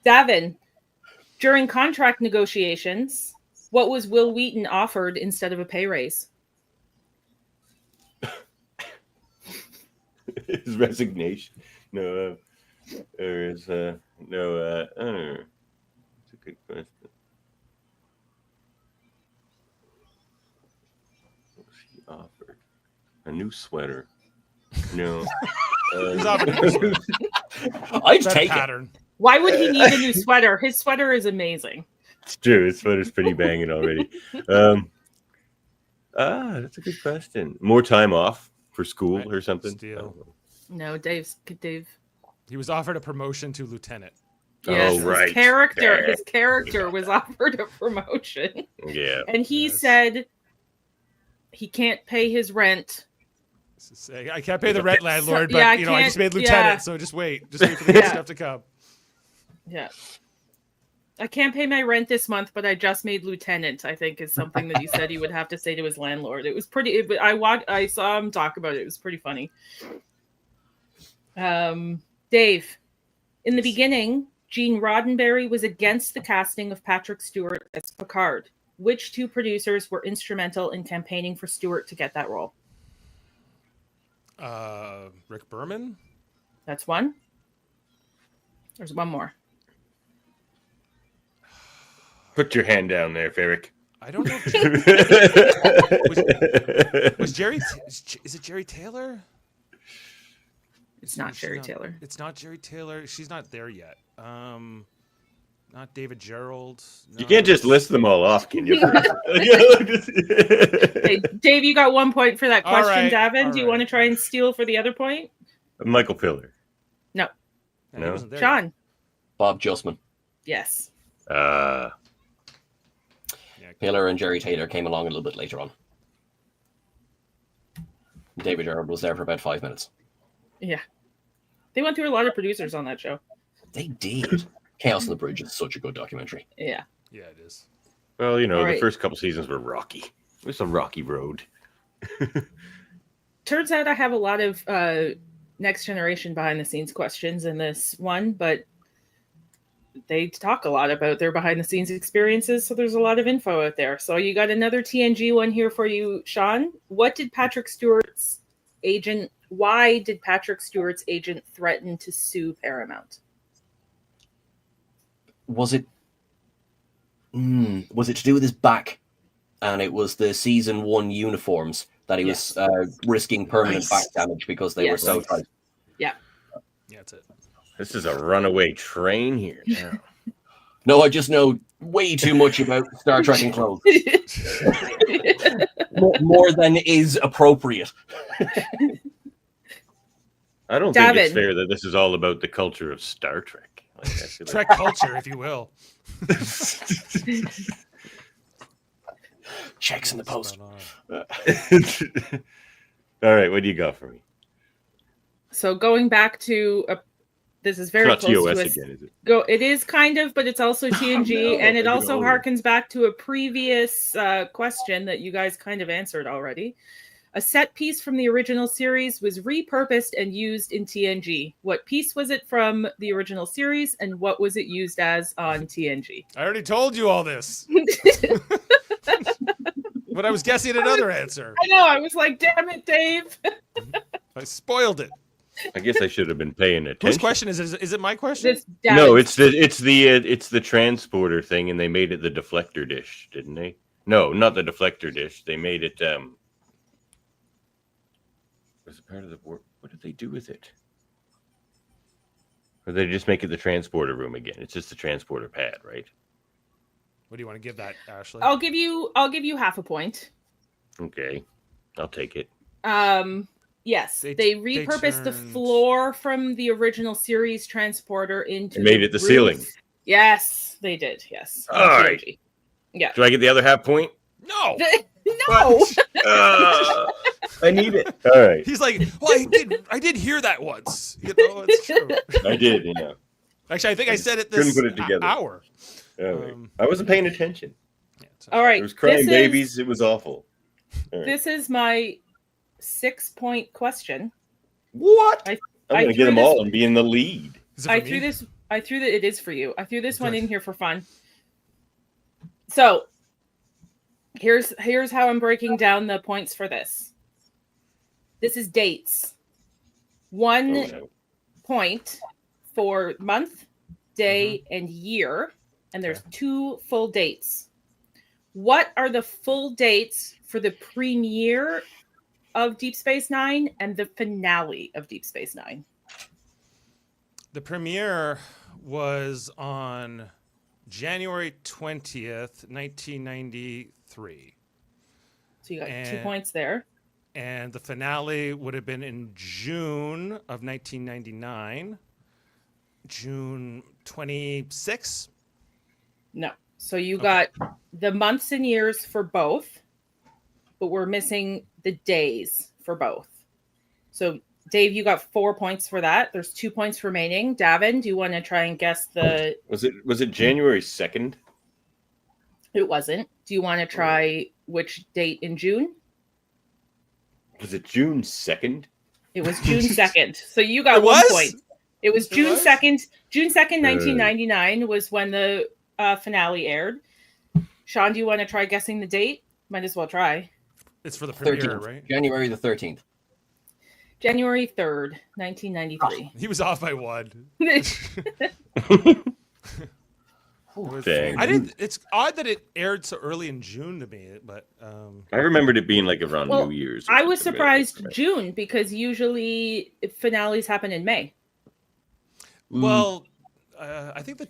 Davan, during contract negotiations, what was Will Wheaton offered instead of a pay raise? His resignation. No, there is no. It's a good question. What was he offered? A new sweater. No. He's offered a new sweater. I'd That take it. pattern. Why would he need a new sweater? His sweater is amazing. It's true. His sweater's pretty banging already. That's a good question. More time off for school Right. or something? Steal. No, Dave. He was offered a promotion to lieutenant. Yes, Oh, right. His character was offered a promotion. Yeah. And he Yes. said he can't pay his rent. I can't pay the rent, landlord, So- yeah, but I just made lieutenant, yeah. so just wait for the good stuff to come. Yeah. I can't pay my rent this month, but I just made lieutenant, I think is something that he said he would have to say to his landlord. It was pretty, but I saw him talk about it. It was pretty funny. Dave, in the beginning, Gene Roddenberry was against the casting of Patrick Stewart as Picard. Which two producers were instrumental in campaigning for Stewart to get that role? Rick Berman? That's one. There's one more. Put your hand down there, Ferrick. I don't know. Was Jerry? Is it Jerry Taylor? It's not She's Jerry Taylor. It's not Jerry Taylor. She's not there yet. Not David Gerald. You can't just list them all off, can you? Hey, Dave, you got 1 point for that All question, right, Davan. all Do you want to right. try and steal for the other point? Michael Piller. No. He No. wasn't there Sean? Bob Justman. Yes. yet. Yeah, Hiller and Jerry Taylor came along a little bit later on. David Gerald was there for about 5 minutes. Yeah. They went through a lot of producers on that show. They did. Chaos on the Bridge is such a good documentary. Yeah. yeah, it is. Well, All the right. first couple seasons were rocky. It was a rocky road. Turns out I have a lot of Next Generation behind the scenes questions in this one, but they talk a lot about their behind the scenes experiences, so there's a lot of info out there. So you got another TNG one here for you, Sean. Why did Patrick Stewart's agent threaten to sue Paramount? Was it to do with his back? And it was the season 1 uniforms that he was risking permanent back damage because they were Yes. so tight. Yeah, that's it. This is a runaway train here now. No, I just know way too much about Star Trek and clothes. More than is appropriate. I don't think it's Davan. fair that this is all about the culture of Star Trek. Like, I feel Trek culture, if you will. Checks in the post. All right, what do you got for me? So going back to this is very It's not close TOS to us. again, is it? It is kind of, but it's also TNG, no, and it I also know. harkens back to a previous question that you guys kind of answered already. A set piece from the original series was repurposed and used in TNG. What piece was it from the original series, and what was it used as on TNG? I already told you all this, but I was guessing another answer. I know. I was like, "Damn it, Dave!" I spoiled it. I guess I should have been paying Whose attention. question is it? Is it my question? This No, Davin's- it's the transporter thing, and they made it the deflector dish, didn't they? No, not the deflector dish. They made it. Was it part of the work? What did they do with it? Or they just make it the transporter room again? It's just the transporter pad, right? What do you want to give that, Ashley? I'll give you half a point. Okay, I'll take it. Yes, They they repurposed the turned- floor from the original series transporter into They made it the roof. ceiling. Yes. They did, yes. All right. TNG. Yeah. Do I get the other half point? No. No. I need it. All right. He's like, well, I did hear that once. You know, it's true. I did, yeah. Actually, I think I said it Couldn't this put it together. hour. All right. I wasn't paying attention. Yeah, All right. There was crying this babies. It was awful. All right. This is my 6-point question. What? I I'm gonna threw get them this- all and be in the lead. Is it I for threw me? this. I threw that. It is for you. I threw this one Okay. in here for fun. So, here's how I'm breaking down the points for this. This is dates. 1 Oh, no. point for month, day, and year, and there's 2 full dates. What are the full dates for the premiere of Deep Space Nine and the finale of Deep Space Nine? The premiere was on January 20th, 1993. So you got 2 And- points there. And the finale would have been in June of 1999. June 26th. No. So you got the months and years for both, but we're missing the days for both. So Dave, you got 4 points for that. There's 2 points remaining. Davin, do you want to try and guess the? Was it January 2nd? It wasn't. Do you want to try which date in June? Was it June 2nd? It was June 2nd. So you got It 1 was? point. It was It June was? 2nd. June 2nd, 1999 was when the finale aired. Sean, do you want to try guessing the date? Might as well try. It's for the premiere, 13th, right? January the 13th. January 3rd, 1993. He was off by 1. It was- Dang. I didn't. It's odd that it aired so early in June to me, but I remembered it being like around Well, New Year's. or I was something, surprised right? June because usually finales happen in May. well, I think the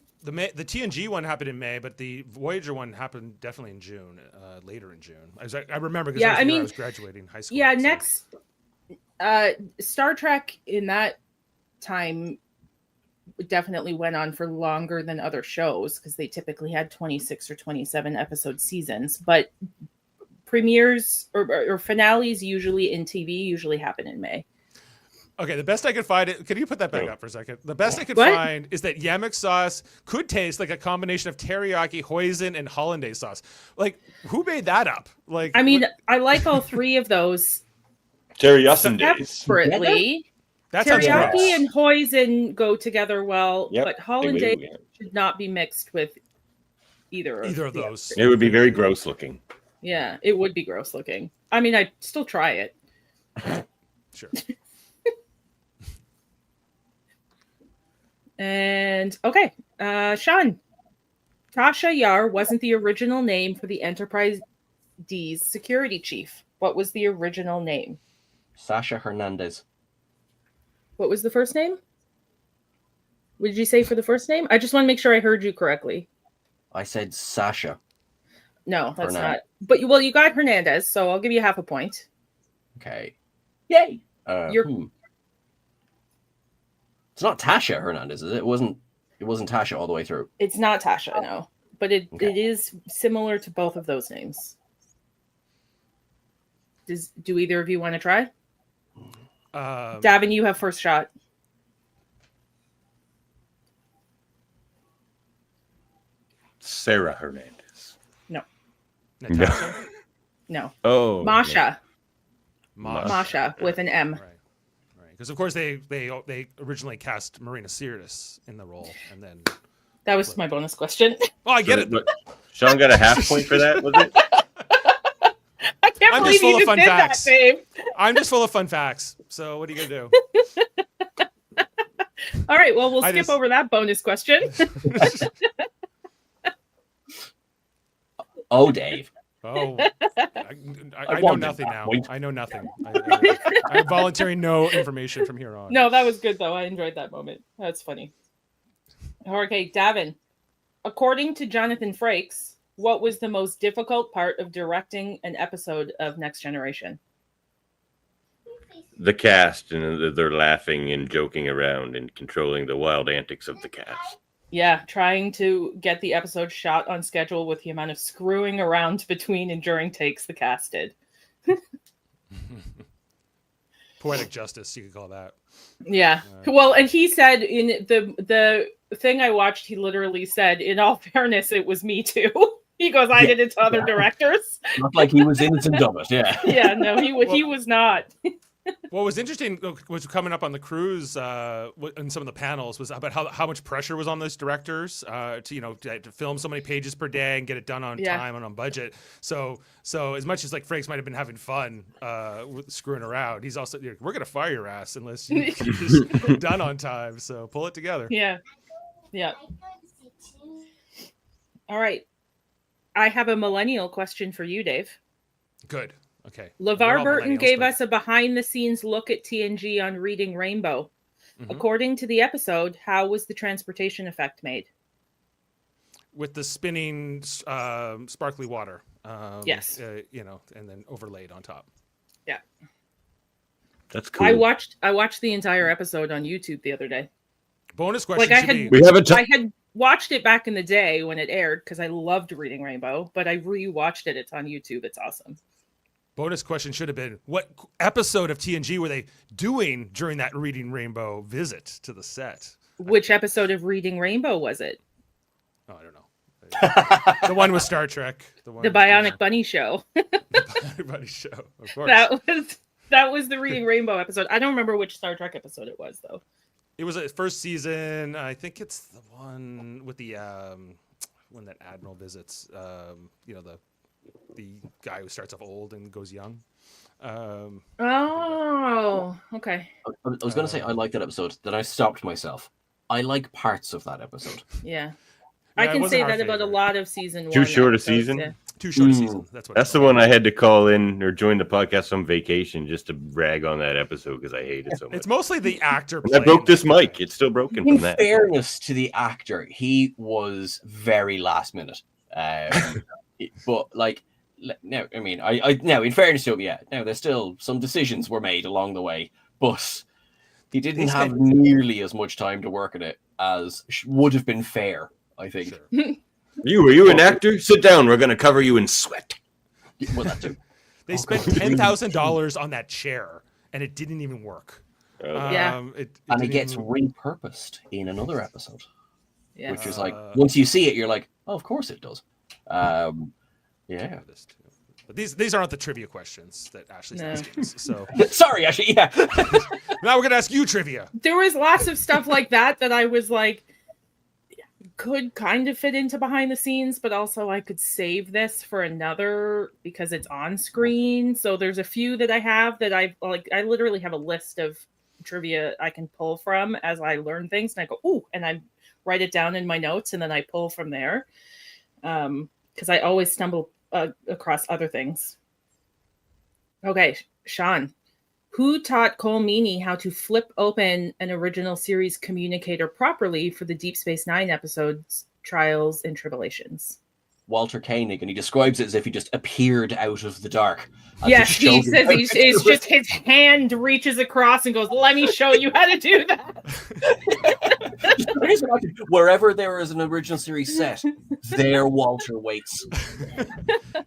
TNG one happened in May, but the Voyager one happened definitely in June, later in June. I remember because Yeah, I I mean, was graduating high school. Yeah, so- next Star Trek in that time definitely went on for longer than other shows because they typically had 26 or 27 episode seasons, but premieres or finales usually in TV usually happen in May. Okay, the best I could find it. Can you put that back up for a second? The best I could What? find is that Yamek sauce could taste like a combination of teriyaki, hoisin, and hollandaise sauce. Like, who made that up? Like, I mean, I like all 3 of those Terry Yussin days. separately. that sounds Teriyaki gross. and hoisin go together well, Yep, but they hollandaise will, yeah. should not be mixed with either Either of the those. It would be very gross looking. Yeah, it would be gross looking. I mean, I'd still try it. Sure. And okay, Sean, Tasha Yar wasn't the original name for the Enterprise D's security chief. What was the original name? Sasha Hernandez. What was the first name? What did you say for the first name? I just want to make sure I heard you correctly. I said Sasha. No, that's Hernandez. not. But you got Hernandez, so I'll give you half a point. Okay. Yay. You're- It's not Tasha Hernandez, is it? It wasn't Tasha all the way through. It's not Tasha, no, but it Okay. is similar to both of those names. Do either of you want to try? Davin, you have first shot. Sarah Hernandez. Natasha? No, Oh, Masha. Masha. Masha with an M. Right. Right. Because of course they originally cast Marina Sirtis in the role, and then That was my bonus question. oh, I get it. Look, Sean got a half point for that, was it? I can't I'm believe just full you of just fun did facts. that, Dave. I'm just full of fun facts. So what are you gonna do? All right, well, we'll I skip just- over that bonus question. Oh, Dave. Oh, I know wanted nothing that now. point. I know nothing. I'm volunteering no information from here on. No, that was good, though. I enjoyed that moment. That's funny. Okay, Davin. According to Jonathan Frakes, what was the most difficult part of directing an episode of Next Generation? The cast, and they're laughing and joking around and controlling the wild antics of the cast. Yeah, trying to get the episode shot on schedule with the amount of screwing around between and during takes the cast did. Poetic justice, you could call that. Yeah. Well, and he said in the thing I watched, he literally said, in all fairness, it was me too. He goes, I did it to other directors. Not like he was innocent of it, yeah. Yeah, no, he was not. What was interesting was coming up on the cruise in some of the panels was about how much pressure was on those directors to film so many pages per day and get it done on time and on budget. So as much as like Frakes might have been having fun screwing around, he's also we're gonna fire your ass unless you keep this done on time. So pull it together. Yeah. All right. I have a millennial question for you, Dave. Good. Okay. LeVar Burton gave us a behind-the-scenes look at TNG on Reading Rainbow. Mm-hmm. According to the episode, how was the transportation effect made? With the spinning sparkly water. Yes. And then overlaid on top. Yeah. That's cool. I watched the entire episode on YouTube the other day. Bonus question. Like I had watched it back in the day when it aired because I loved Reading Rainbow, but I rewatched it. It's on YouTube. It's awesome. Bonus question should have been, what episode of TNG were they doing during that Reading Rainbow visit to the set? Which episode of Reading Rainbow was it? Oh, I don't know. The one with Star Trek. The Bionic Bunny Show. The Bionic Bunny Show, of course. That was the Reading Rainbow episode. I don't remember which Star Trek episode it was, though. It was a first season. I think it's the one with the when that admiral visits. The guy who starts off old and goes young. Okay. I was going to say I like that episode. Then I stopped myself. I like parts of that episode. Yeah. I can say that about a lot of season one. Too short a season? Yeah. Too short a season. That's the one I had to call in or join the podcast on vacation just to rag on that episode because I hate it so much. It's mostly the actor. I broke this mic. It's still broken In from that. fairness to the actor, he was very last minute. But like, no, I mean, I now in fairness to him, yeah. Now there's still some decisions were made along the way, but he didn't have nearly as much time to work on it as would have been fair. I think. Sure. Are you an actor? Sit down. We're gonna cover you in sweat. Well, that too. They spent $10,000 on that chair, and it didn't even work. It gets repurposed in another episode. Yeah. Which is like once you see it, you're like, oh, of course it does. Yeah. But these aren't the trivia questions that Ashley's asking us. So sorry, Ashley. Yeah. Now we're gonna ask you trivia. There was lots of stuff like that I was like, could kind of fit into behind the scenes, but also I could save this for another because it's on screen. So there's a few that I have that I literally have a list of trivia I can pull from as I learn things, and I go, ooh, and I write it down in my notes, and then I pull from there. Because I always stumble across other things. Okay, Sean. Who taught Cole Meany how to flip open an original series communicator properly for the Deep Space Nine episodes, Trials and Tribulations? Walter Koenig, and he describes it as if he just appeared out of the dark. Yes, he says it's just his hand reaches across and goes, let me show you how to do that. Wherever there is an original series set, there Walter waits.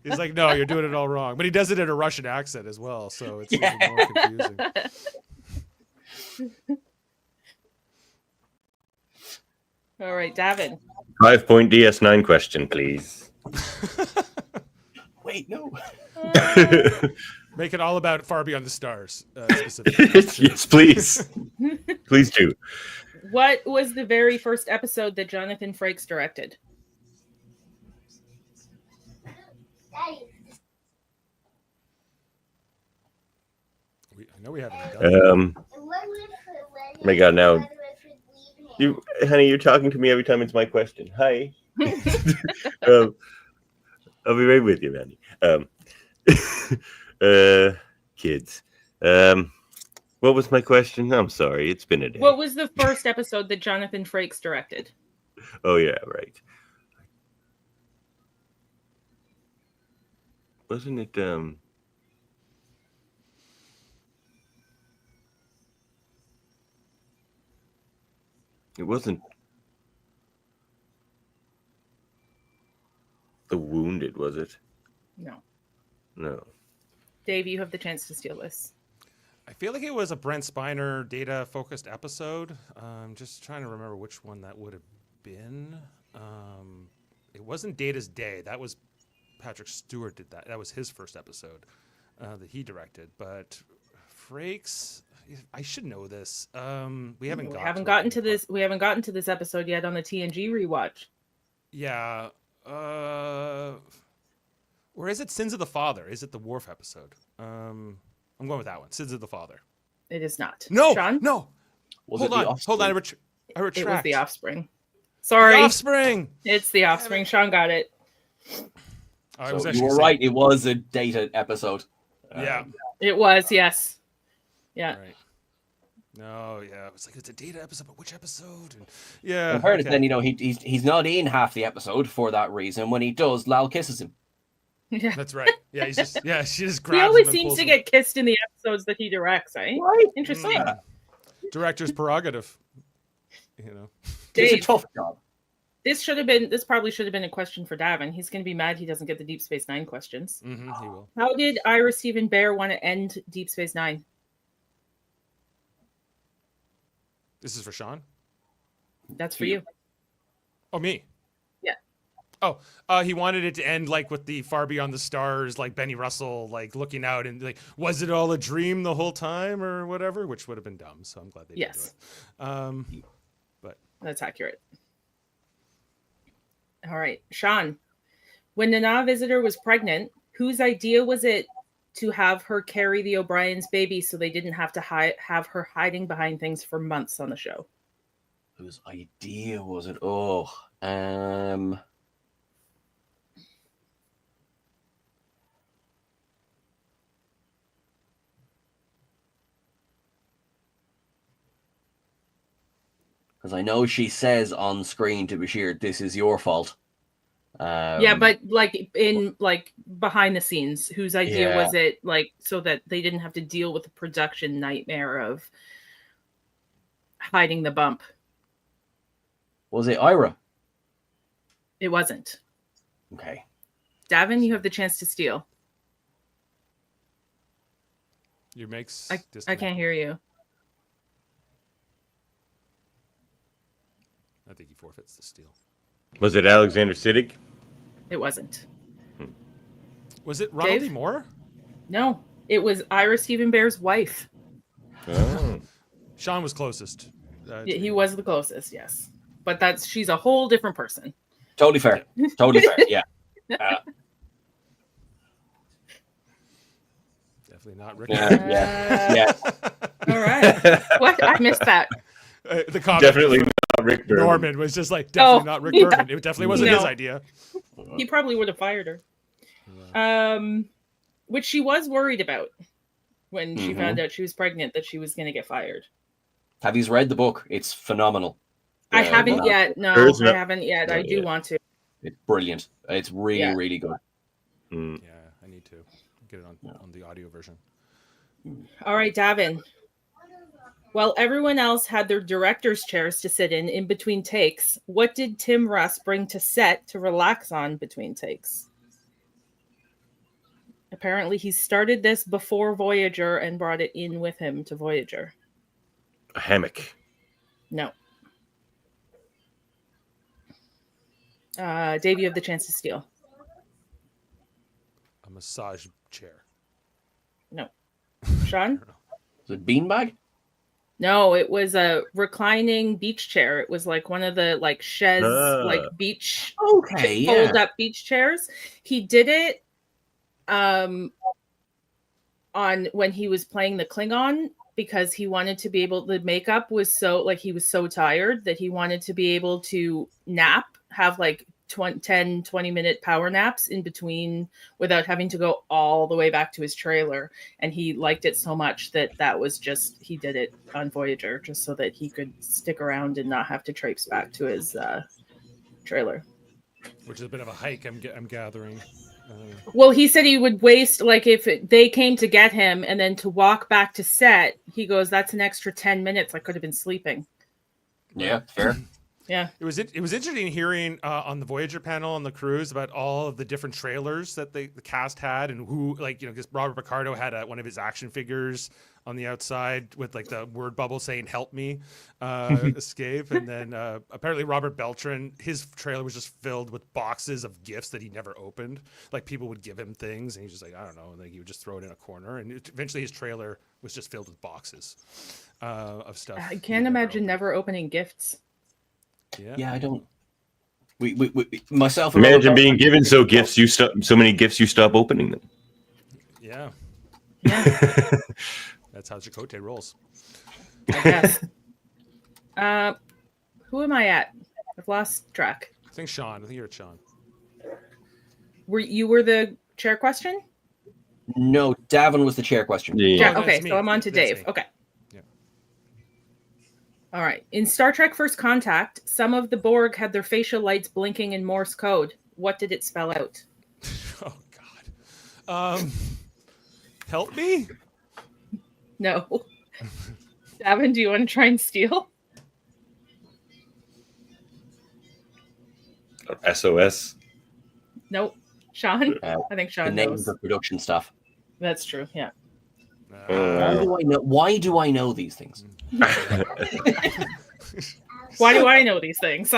He's like, no, you're doing it all wrong. But he does it in a Russian accent as well, so it's even more confusing. All right, Davan. 5-point DS9 question, please. Wait, no. Make it all about Far Beyond the Stars, specifically. Yes, please. Please do. What was the very first episode that Jonathan Frakes directed? I know we haven't done oh my God, now, honey, you're talking to me every time it's my question. Hi. I'll be right with you, Mandy. Kids. What was my question? I'm sorry. It's been a day. What was the first episode that Jonathan Frakes directed? Oh, yeah, right. Wasn't it, it wasn't was it? No. No. Dave, you have the chance to steal this. I feel like it was a Brent Spiner data-focused episode. I'm just trying to remember which one that would have been. It wasn't Data's Day. That was Patrick Stewart did that. That was his first episode that he directed. But Frakes, I should know this. We haven't gotten to this. We haven't gotten to this episode yet on the TNG rewatch. Yeah. Or is it Sins of the Father? Is it the Worf episode? I'm going with that one. Sins of the Father. It is not. No, Sean? no. Hold on. I retract. It was The Offspring. Sorry. The Offspring. It's The Offspring. Sean got it. So you were right. It was a Data episode. Yeah. It was, yes. Yeah. Right. No, yeah. It's like, it's a Data episode, but which episode? And, yeah. I've heard it then, he's not in half the episode for that reason. When he does, Lal kisses him. Yeah. That's right. Yeah, she just grabs He always him and seems pulls to him. get kissed in the episodes that he directs, eh? Right. Interesting. Director's prerogative. You know. Dave, It's a tough job. This probably should have been a question for Davan. He's going to be mad he doesn't get the Deep Space Nine questions. Mm-hmm, he will. How did Ira Stephen Bear want to end Deep Space Nine? This is for Sean? That's for you. Oh, me? Yeah. Oh, he wanted it to end like with the Far Beyond the Stars, like Benny Russell, like looking out and like, was it all a dream the whole time or whatever? Which would have been dumb. So I'm glad they didn't do it. But that's accurate. All right, Sean. When Nana Visitor was pregnant, whose idea was it to have her carry the O'Brien's baby so they didn't have to have her hiding behind things for months on the show? Whose idea was it? Because I know she says on screen to Bashir, "This is your fault." Yeah, but behind the scenes, whose idea was it, so that they didn't have to deal with the production nightmare of hiding the bump? Was it Ira? It wasn't. Okay. Davan, you have the chance to steal. Your mix. I can't hear you. I think he forfeits the steal. Was it Alexander Siddig? It wasn't. Was it Ronald Dave? D. Moore? No, it was Ira Stephen Bear's wife. Oh. Sean was closest. He was the closest, yes. But she's a whole different person. Totally fair. Totally fair. Yeah. Definitely not Rick. Yeah. All right. What? I missed that. The comment Definitely not Rick Berman. Norman was just like, definitely not Rick Berman. It definitely wasn't his idea. He probably would have fired her. Which she was worried about when she found out she was pregnant, that she was going to get fired. Have you read the book? It's phenomenal. I haven't yet. No, I haven't yet. I do want to. It's brilliant. It's really, really good. Yeah, I need to get it on the audio version. All right, Davan. While everyone else had their director's chairs to sit in between takes, what did Tim Russ bring to set to relax on between takes? Apparently, he started this before Voyager and brought it in with him to Voyager. A hammock. No. Dave, you have the chance to steal. A massage chair. No. Sean? Is it beanbag? No, it was a reclining beach chair. It was like one of the chaise beach fold up beach chairs. He did it on when he was playing the Klingon, because he wanted to be able, the makeup was so he was so tired that he wanted to be able to nap, have 10-20 minute power naps in between without having to go all the way back to his trailer. And he liked it so much that was just, he did it on Voyager just so that he could stick around and not have to traipse back to his trailer. Which is a bit of a hike, I'm gathering. Well, he said he would waste, if they came to get him and then to walk back to set, he goes, that's an extra 10 minutes. I could have been sleeping. Yeah, fair. Yeah. It was interesting hearing on the Voyager panel on the cruise about all of the different trailers that the cast had, and who, like, you know, because Robert Picardo had one of his action figures on the outside with like the word bubble saying "Help me, escape," and then apparently Robert Beltran, his trailer was just filled with boxes of gifts that he never opened. Like, people would give him things, and he's just like, I don't know, and then he would just throw it in a corner, and eventually his trailer was just filled with boxes of stuff. I can't imagine never opening gifts. Yeah, I don't. We myself. And Imagine Robert being Beltran- given so many gifts you stop opening them. Yeah. Yeah, That's how Chakotay rolls. I guess. Who am I at? I've lost track. I think you're at Sean. You were the chair question? No, Davan was the chair question. Yeah. Oh, Okay, that's me. so I'm on to That's Dave. me. Okay. Yeah. All right. In Star Trek First Contact, some of the Borg had their facial lights blinking in Morse code. What did it spell out? Oh God. Help me. No. Davin, do you want to try and steal? SOS. Nope. Sean? I think The Sean names knows. of production stuff. That's true. Yeah. Why do I know these things? Why do I know these things?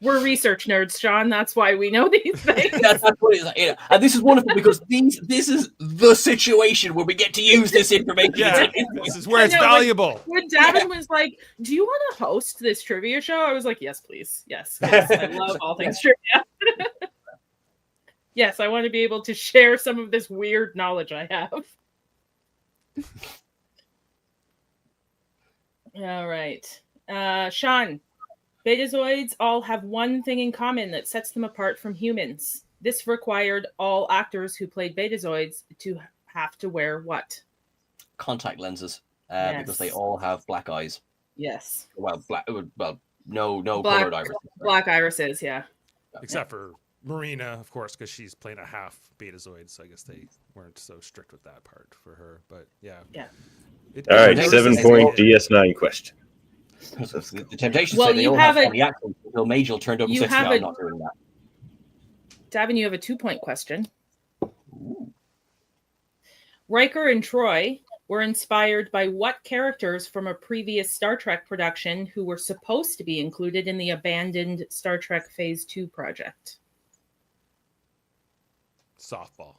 We're research nerds, Sean. That's why we know these things. That's what it is. Yeah. And this is wonderful because this is the situation where we get to use this information. Yeah, this is where it's I know, valuable. When Davin was like, "Do you want to host this trivia show?" I was like, "Yes, please. Yes. I love all things trivia." Yes, I want to be able to share some of this weird knowledge I have. All right. Sean, Betazoids all have one thing in common that sets them apart from humans. This required all actors who played Betazoids to have to wear what? Contact lenses, Yes. because they all have black eyes. Yes. Well, no Black- colored iris. Black irises, yeah. Except for Marina, of course, because she's playing a half Betazoid, so I guess they weren't so strict with that part for her. But yeah. Yeah. All right, Never 7-point said- DS9 question. The temptation Well, said they you all have have a- funny accents until Majel turned up and you said, have "No, a- I'm not doing that." Davin, you have a 2-point question. Riker and Troy were inspired by what characters from a previous Star Trek production who were supposed to be included in the abandoned Star Trek Phase 2 project? Softball.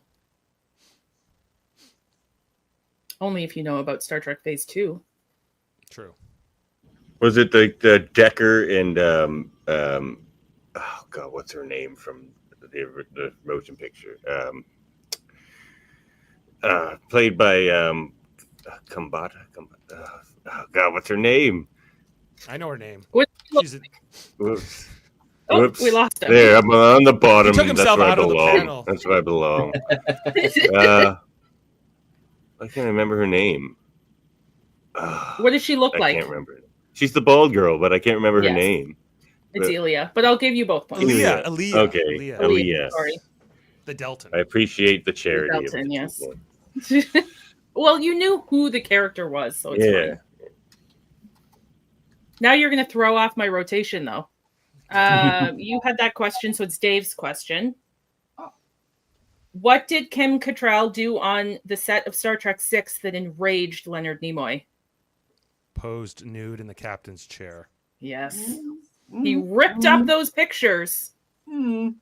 Only if you know about Star Trek Phase 2. True. Was it the Decker and oh god, what's her name from the motion picture? Played by Kambata. Oh god, what's her name? I know her name. What- She's a, Whoops. Oh, Whoops. we lost him. There, I'm on the bottom. He took That's himself where I out of the belong. panel. That's where I belong. I can't remember her name. What does she look I like? can't remember. She's the bald girl, but I can't remember her Yes. name. It's Elia, but I'll give you both points. Elia. Aaliyah. Okay. Aaliyah. Aaliyah. Sorry. The Delton. I appreciate the charity. of Delton, the yes. 2 points. Well, you knew who the character was, so it's Yeah. fine. Now you're going to throw off my rotation, though. You had that question, so it's Dave's question. What did Kim Cattrall do on the set of Star Trek VI that enraged Leonard Nimoy? Posed nude in the captain's chair. Yes. He ripped up those pictures. What?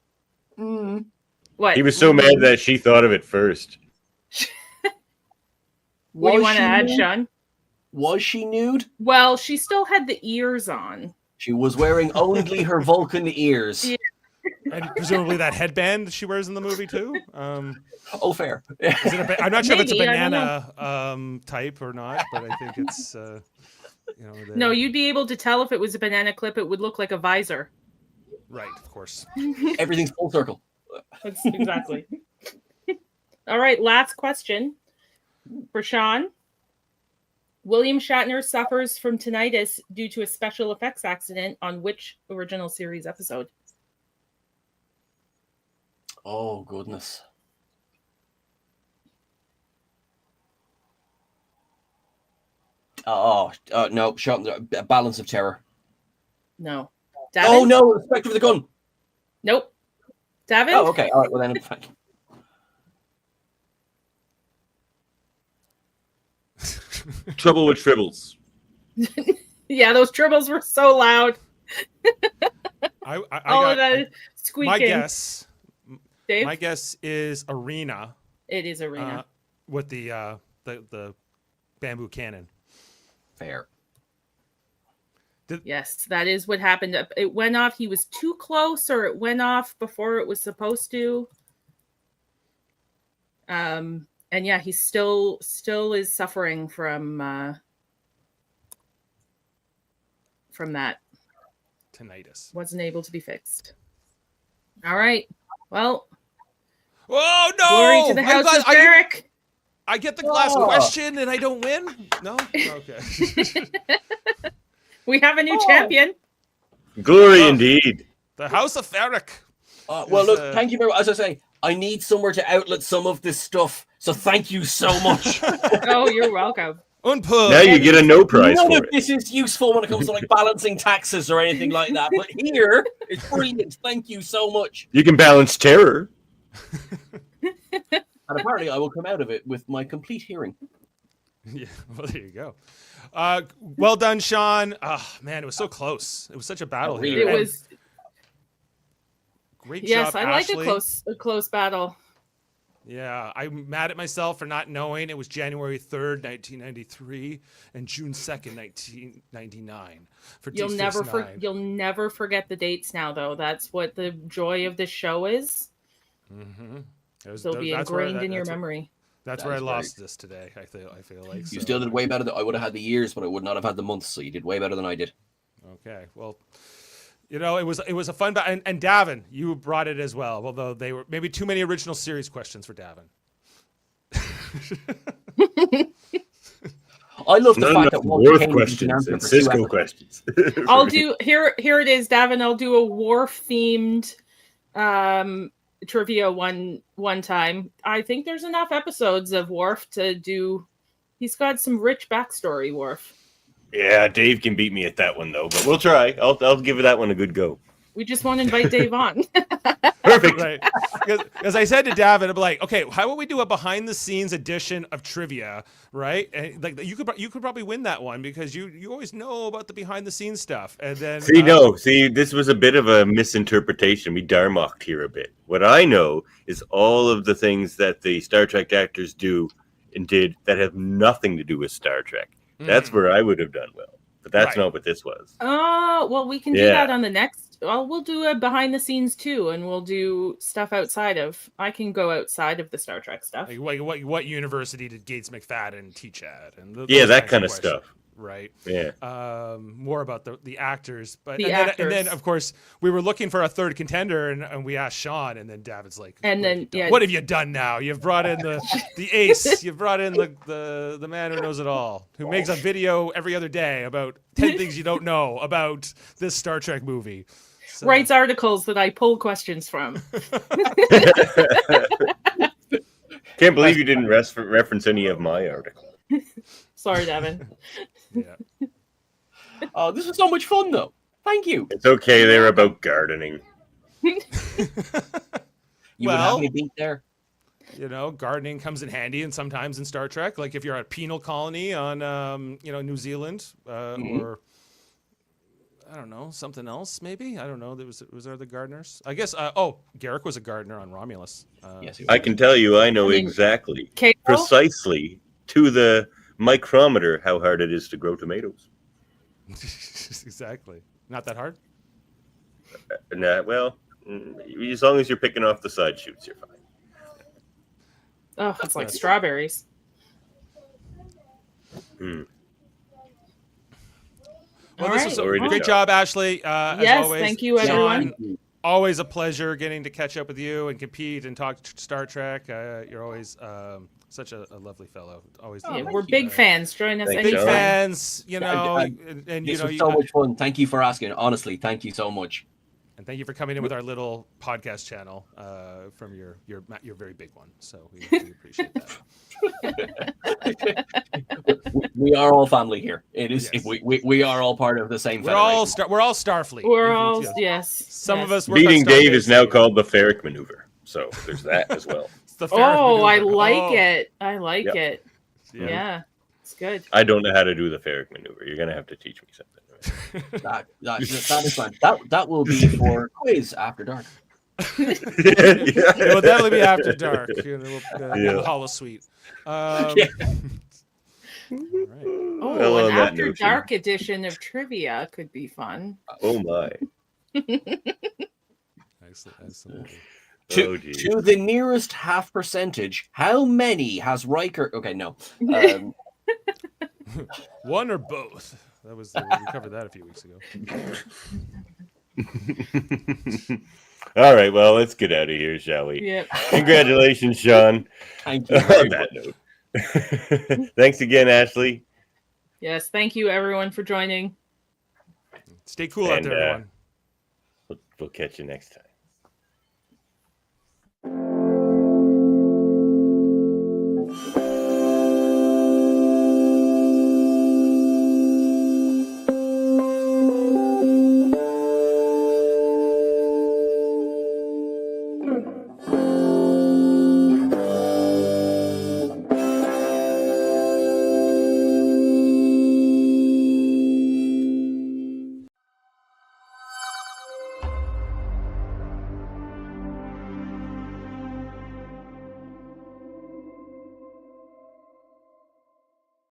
He was so mad that she thought of it first. What do you Was want to she add, nude? Sean? Was she nude? Well, she still had the ears on. She was wearing only her Vulcan ears. Yeah. And presumably that headband she wears in the movie too. Oh, fair. Is it I'm not sure if it's a Maybe, I don't banana type or not, but I think it's No, you'd be able to tell if it was a banana clip. It would look like a visor. right, of course. Everything's full circle. That's exactly. All right, last question for Sean. William Shatner suffers from tinnitus due to a special effects accident on which original series episode? Oh, goodness. No, Balance of Terror. No. Oh Davan? no, Spectre of the Gun. Nope. Davan? Oh, okay. All right. Well, then. Trouble with Tribbles. Yeah, those tribbles were so loud. I All of got that squeaking. my Dave? guess is Arena. It is Arena. With the bamboo cannon. Fair. Yes, that is what happened. It went off. He was too close, or it went off before it was supposed to. And yeah, he still is suffering from that. Tinnitus. Wasn't able to be fixed. All right. Well, Oh no! glory to the house of Ferrick. I get the last question and I don't win? No? Okay. We have a new champion. Glory indeed. The House of Ferrick. Well, look, thank you very much. As I say, I need somewhere to outlet some of this stuff, so thank you so much. Oh, you're welcome. Unpub. Now you get a no prize None for of it. this is useful when it comes to like balancing taxes or anything like that, but here it's brilliant. Thank you so much. You can balance terror. And apparently, I will come out of it with my complete hearing. Yeah, well, there you go. Well done, Sean. Oh, man, it was so close. It was such a battle here. It And was. great Yes, job, I like Ashley. a close battle. Yeah, I'm mad at myself for not knowing it was January 3rd, 1993 and June 2nd, 1999 for You'll Deep never Fist 9. you'll never forget the dates now, though. That's what the joy of this show is. Mm-hmm. They'll be ingrained in your memory. That's That where I is lost this today. I feel like You so. still did way better than I would have had the years, but I would not have had the months. So you did way better than I did. Okay, well, you know, it was a fun battle. And Davan, you brought it as well, although they were maybe too many original series questions for Davan. I love the Not fact enough that Walter Worf Haynes has been questions answering and for 2 Cisco episodes. questions. I'll do here it is, Davan. I'll do a Worf themed trivia one time. I think there's enough episodes of Worf to do. He's got some rich backstory, Worf. Yeah, Dave can beat me at that one though, but we'll try. I'll give that one a good go. We just want to invite Dave on. Perfect. Right. Because I said to Davan, I'm like, okay, how about we do a behind the scenes edition of trivia, right? And like you could probably win that one because you always know about the behind the scenes stuff. And then See, this was a bit of a misinterpretation. We darmocked here a bit. What I know is all of the things that the Star Trek actors do and did that have nothing to do with Star Trek. That's where I would have done well. But that's not what this was. Oh, well, we can do that on the next. Well, we'll do a behind the scenes too, and we'll do stuff outside of. I can go outside of the Star Trek stuff. Like what university did Gates McFadden teach at? And That kind of stuff. Right. Yeah. More about the actors, but The and then of course we were looking for a third contender, and we asked Sean, and then David's like, what have you done now? You've brought in the ace. You've brought in the man who knows it all, who makes a video every other day about 10 things you don't know about this Star Trek movie. So. Writes articles that I pull questions from. Can't believe you didn't reference any of my article. Sorry, Davan. Yeah. Oh, this was so much fun, though. Thank you. It's okay. They're about gardening. You would have me beat there. You know, gardening comes in handy, and sometimes in Star Trek, like if you're at a penal colony on, New Zealand, or I don't know, something else maybe. I don't know. Was there the gardeners? I guess. Garrick was a gardener on Romulus. Yes, I can tell you, I know exactly, precisely to the micrometer, how hard it is to grow tomatoes. Exactly. Not that hard. Nah, well, as long as you're picking off the side shoots, you're fine. Oh, it's like strawberries. Well, All this right. was a great job, Ashley. As Yes, always. thank you, everyone. Sean, always a pleasure getting to catch up with you and compete and talk Star Trek. You're always such a lovely fellow. Always. We're big fans. Join us Thanks, Big anytime. fans, and This was so much fun. Thank you for asking. Honestly, thank you so much. And thank you for coming in with our little podcast channel from your very big one. So we appreciate that. We are all family here. It is. Yes. We are all part of the same. We're all federation. we're all Starfleet. We're all Yes. yes. Some yes. of us work on Beating Dave Starbase. is now called the Ferrick maneuver. So there's that as well. It's the Ferrick Oh, I maneuver. like Oh, it. I like Yep. it. yeah. Yeah, it's good. I don't know how to do the Ferrick maneuver. You're gonna have to teach me something. That is fine. That will be for quiz after dark. It will definitely be after dark. The Yeah. Hollow Suite. Yeah. All right. Oh, Well, an on that after notion. dark edition of trivia could be fun. Oh my. Absolutely. Oh geez. To the nearest half percentage, how many has Riker? Okay, no. One or both. That was we covered that a few weeks ago. All right, well, let's get out of here, shall we? Yep. Congratulations, Sean. Thank you. On very that much. note. Thanks again, Ashley. Yes. Thank you, everyone, for joining. Stay cool out And, there, everyone. We'll catch you next time.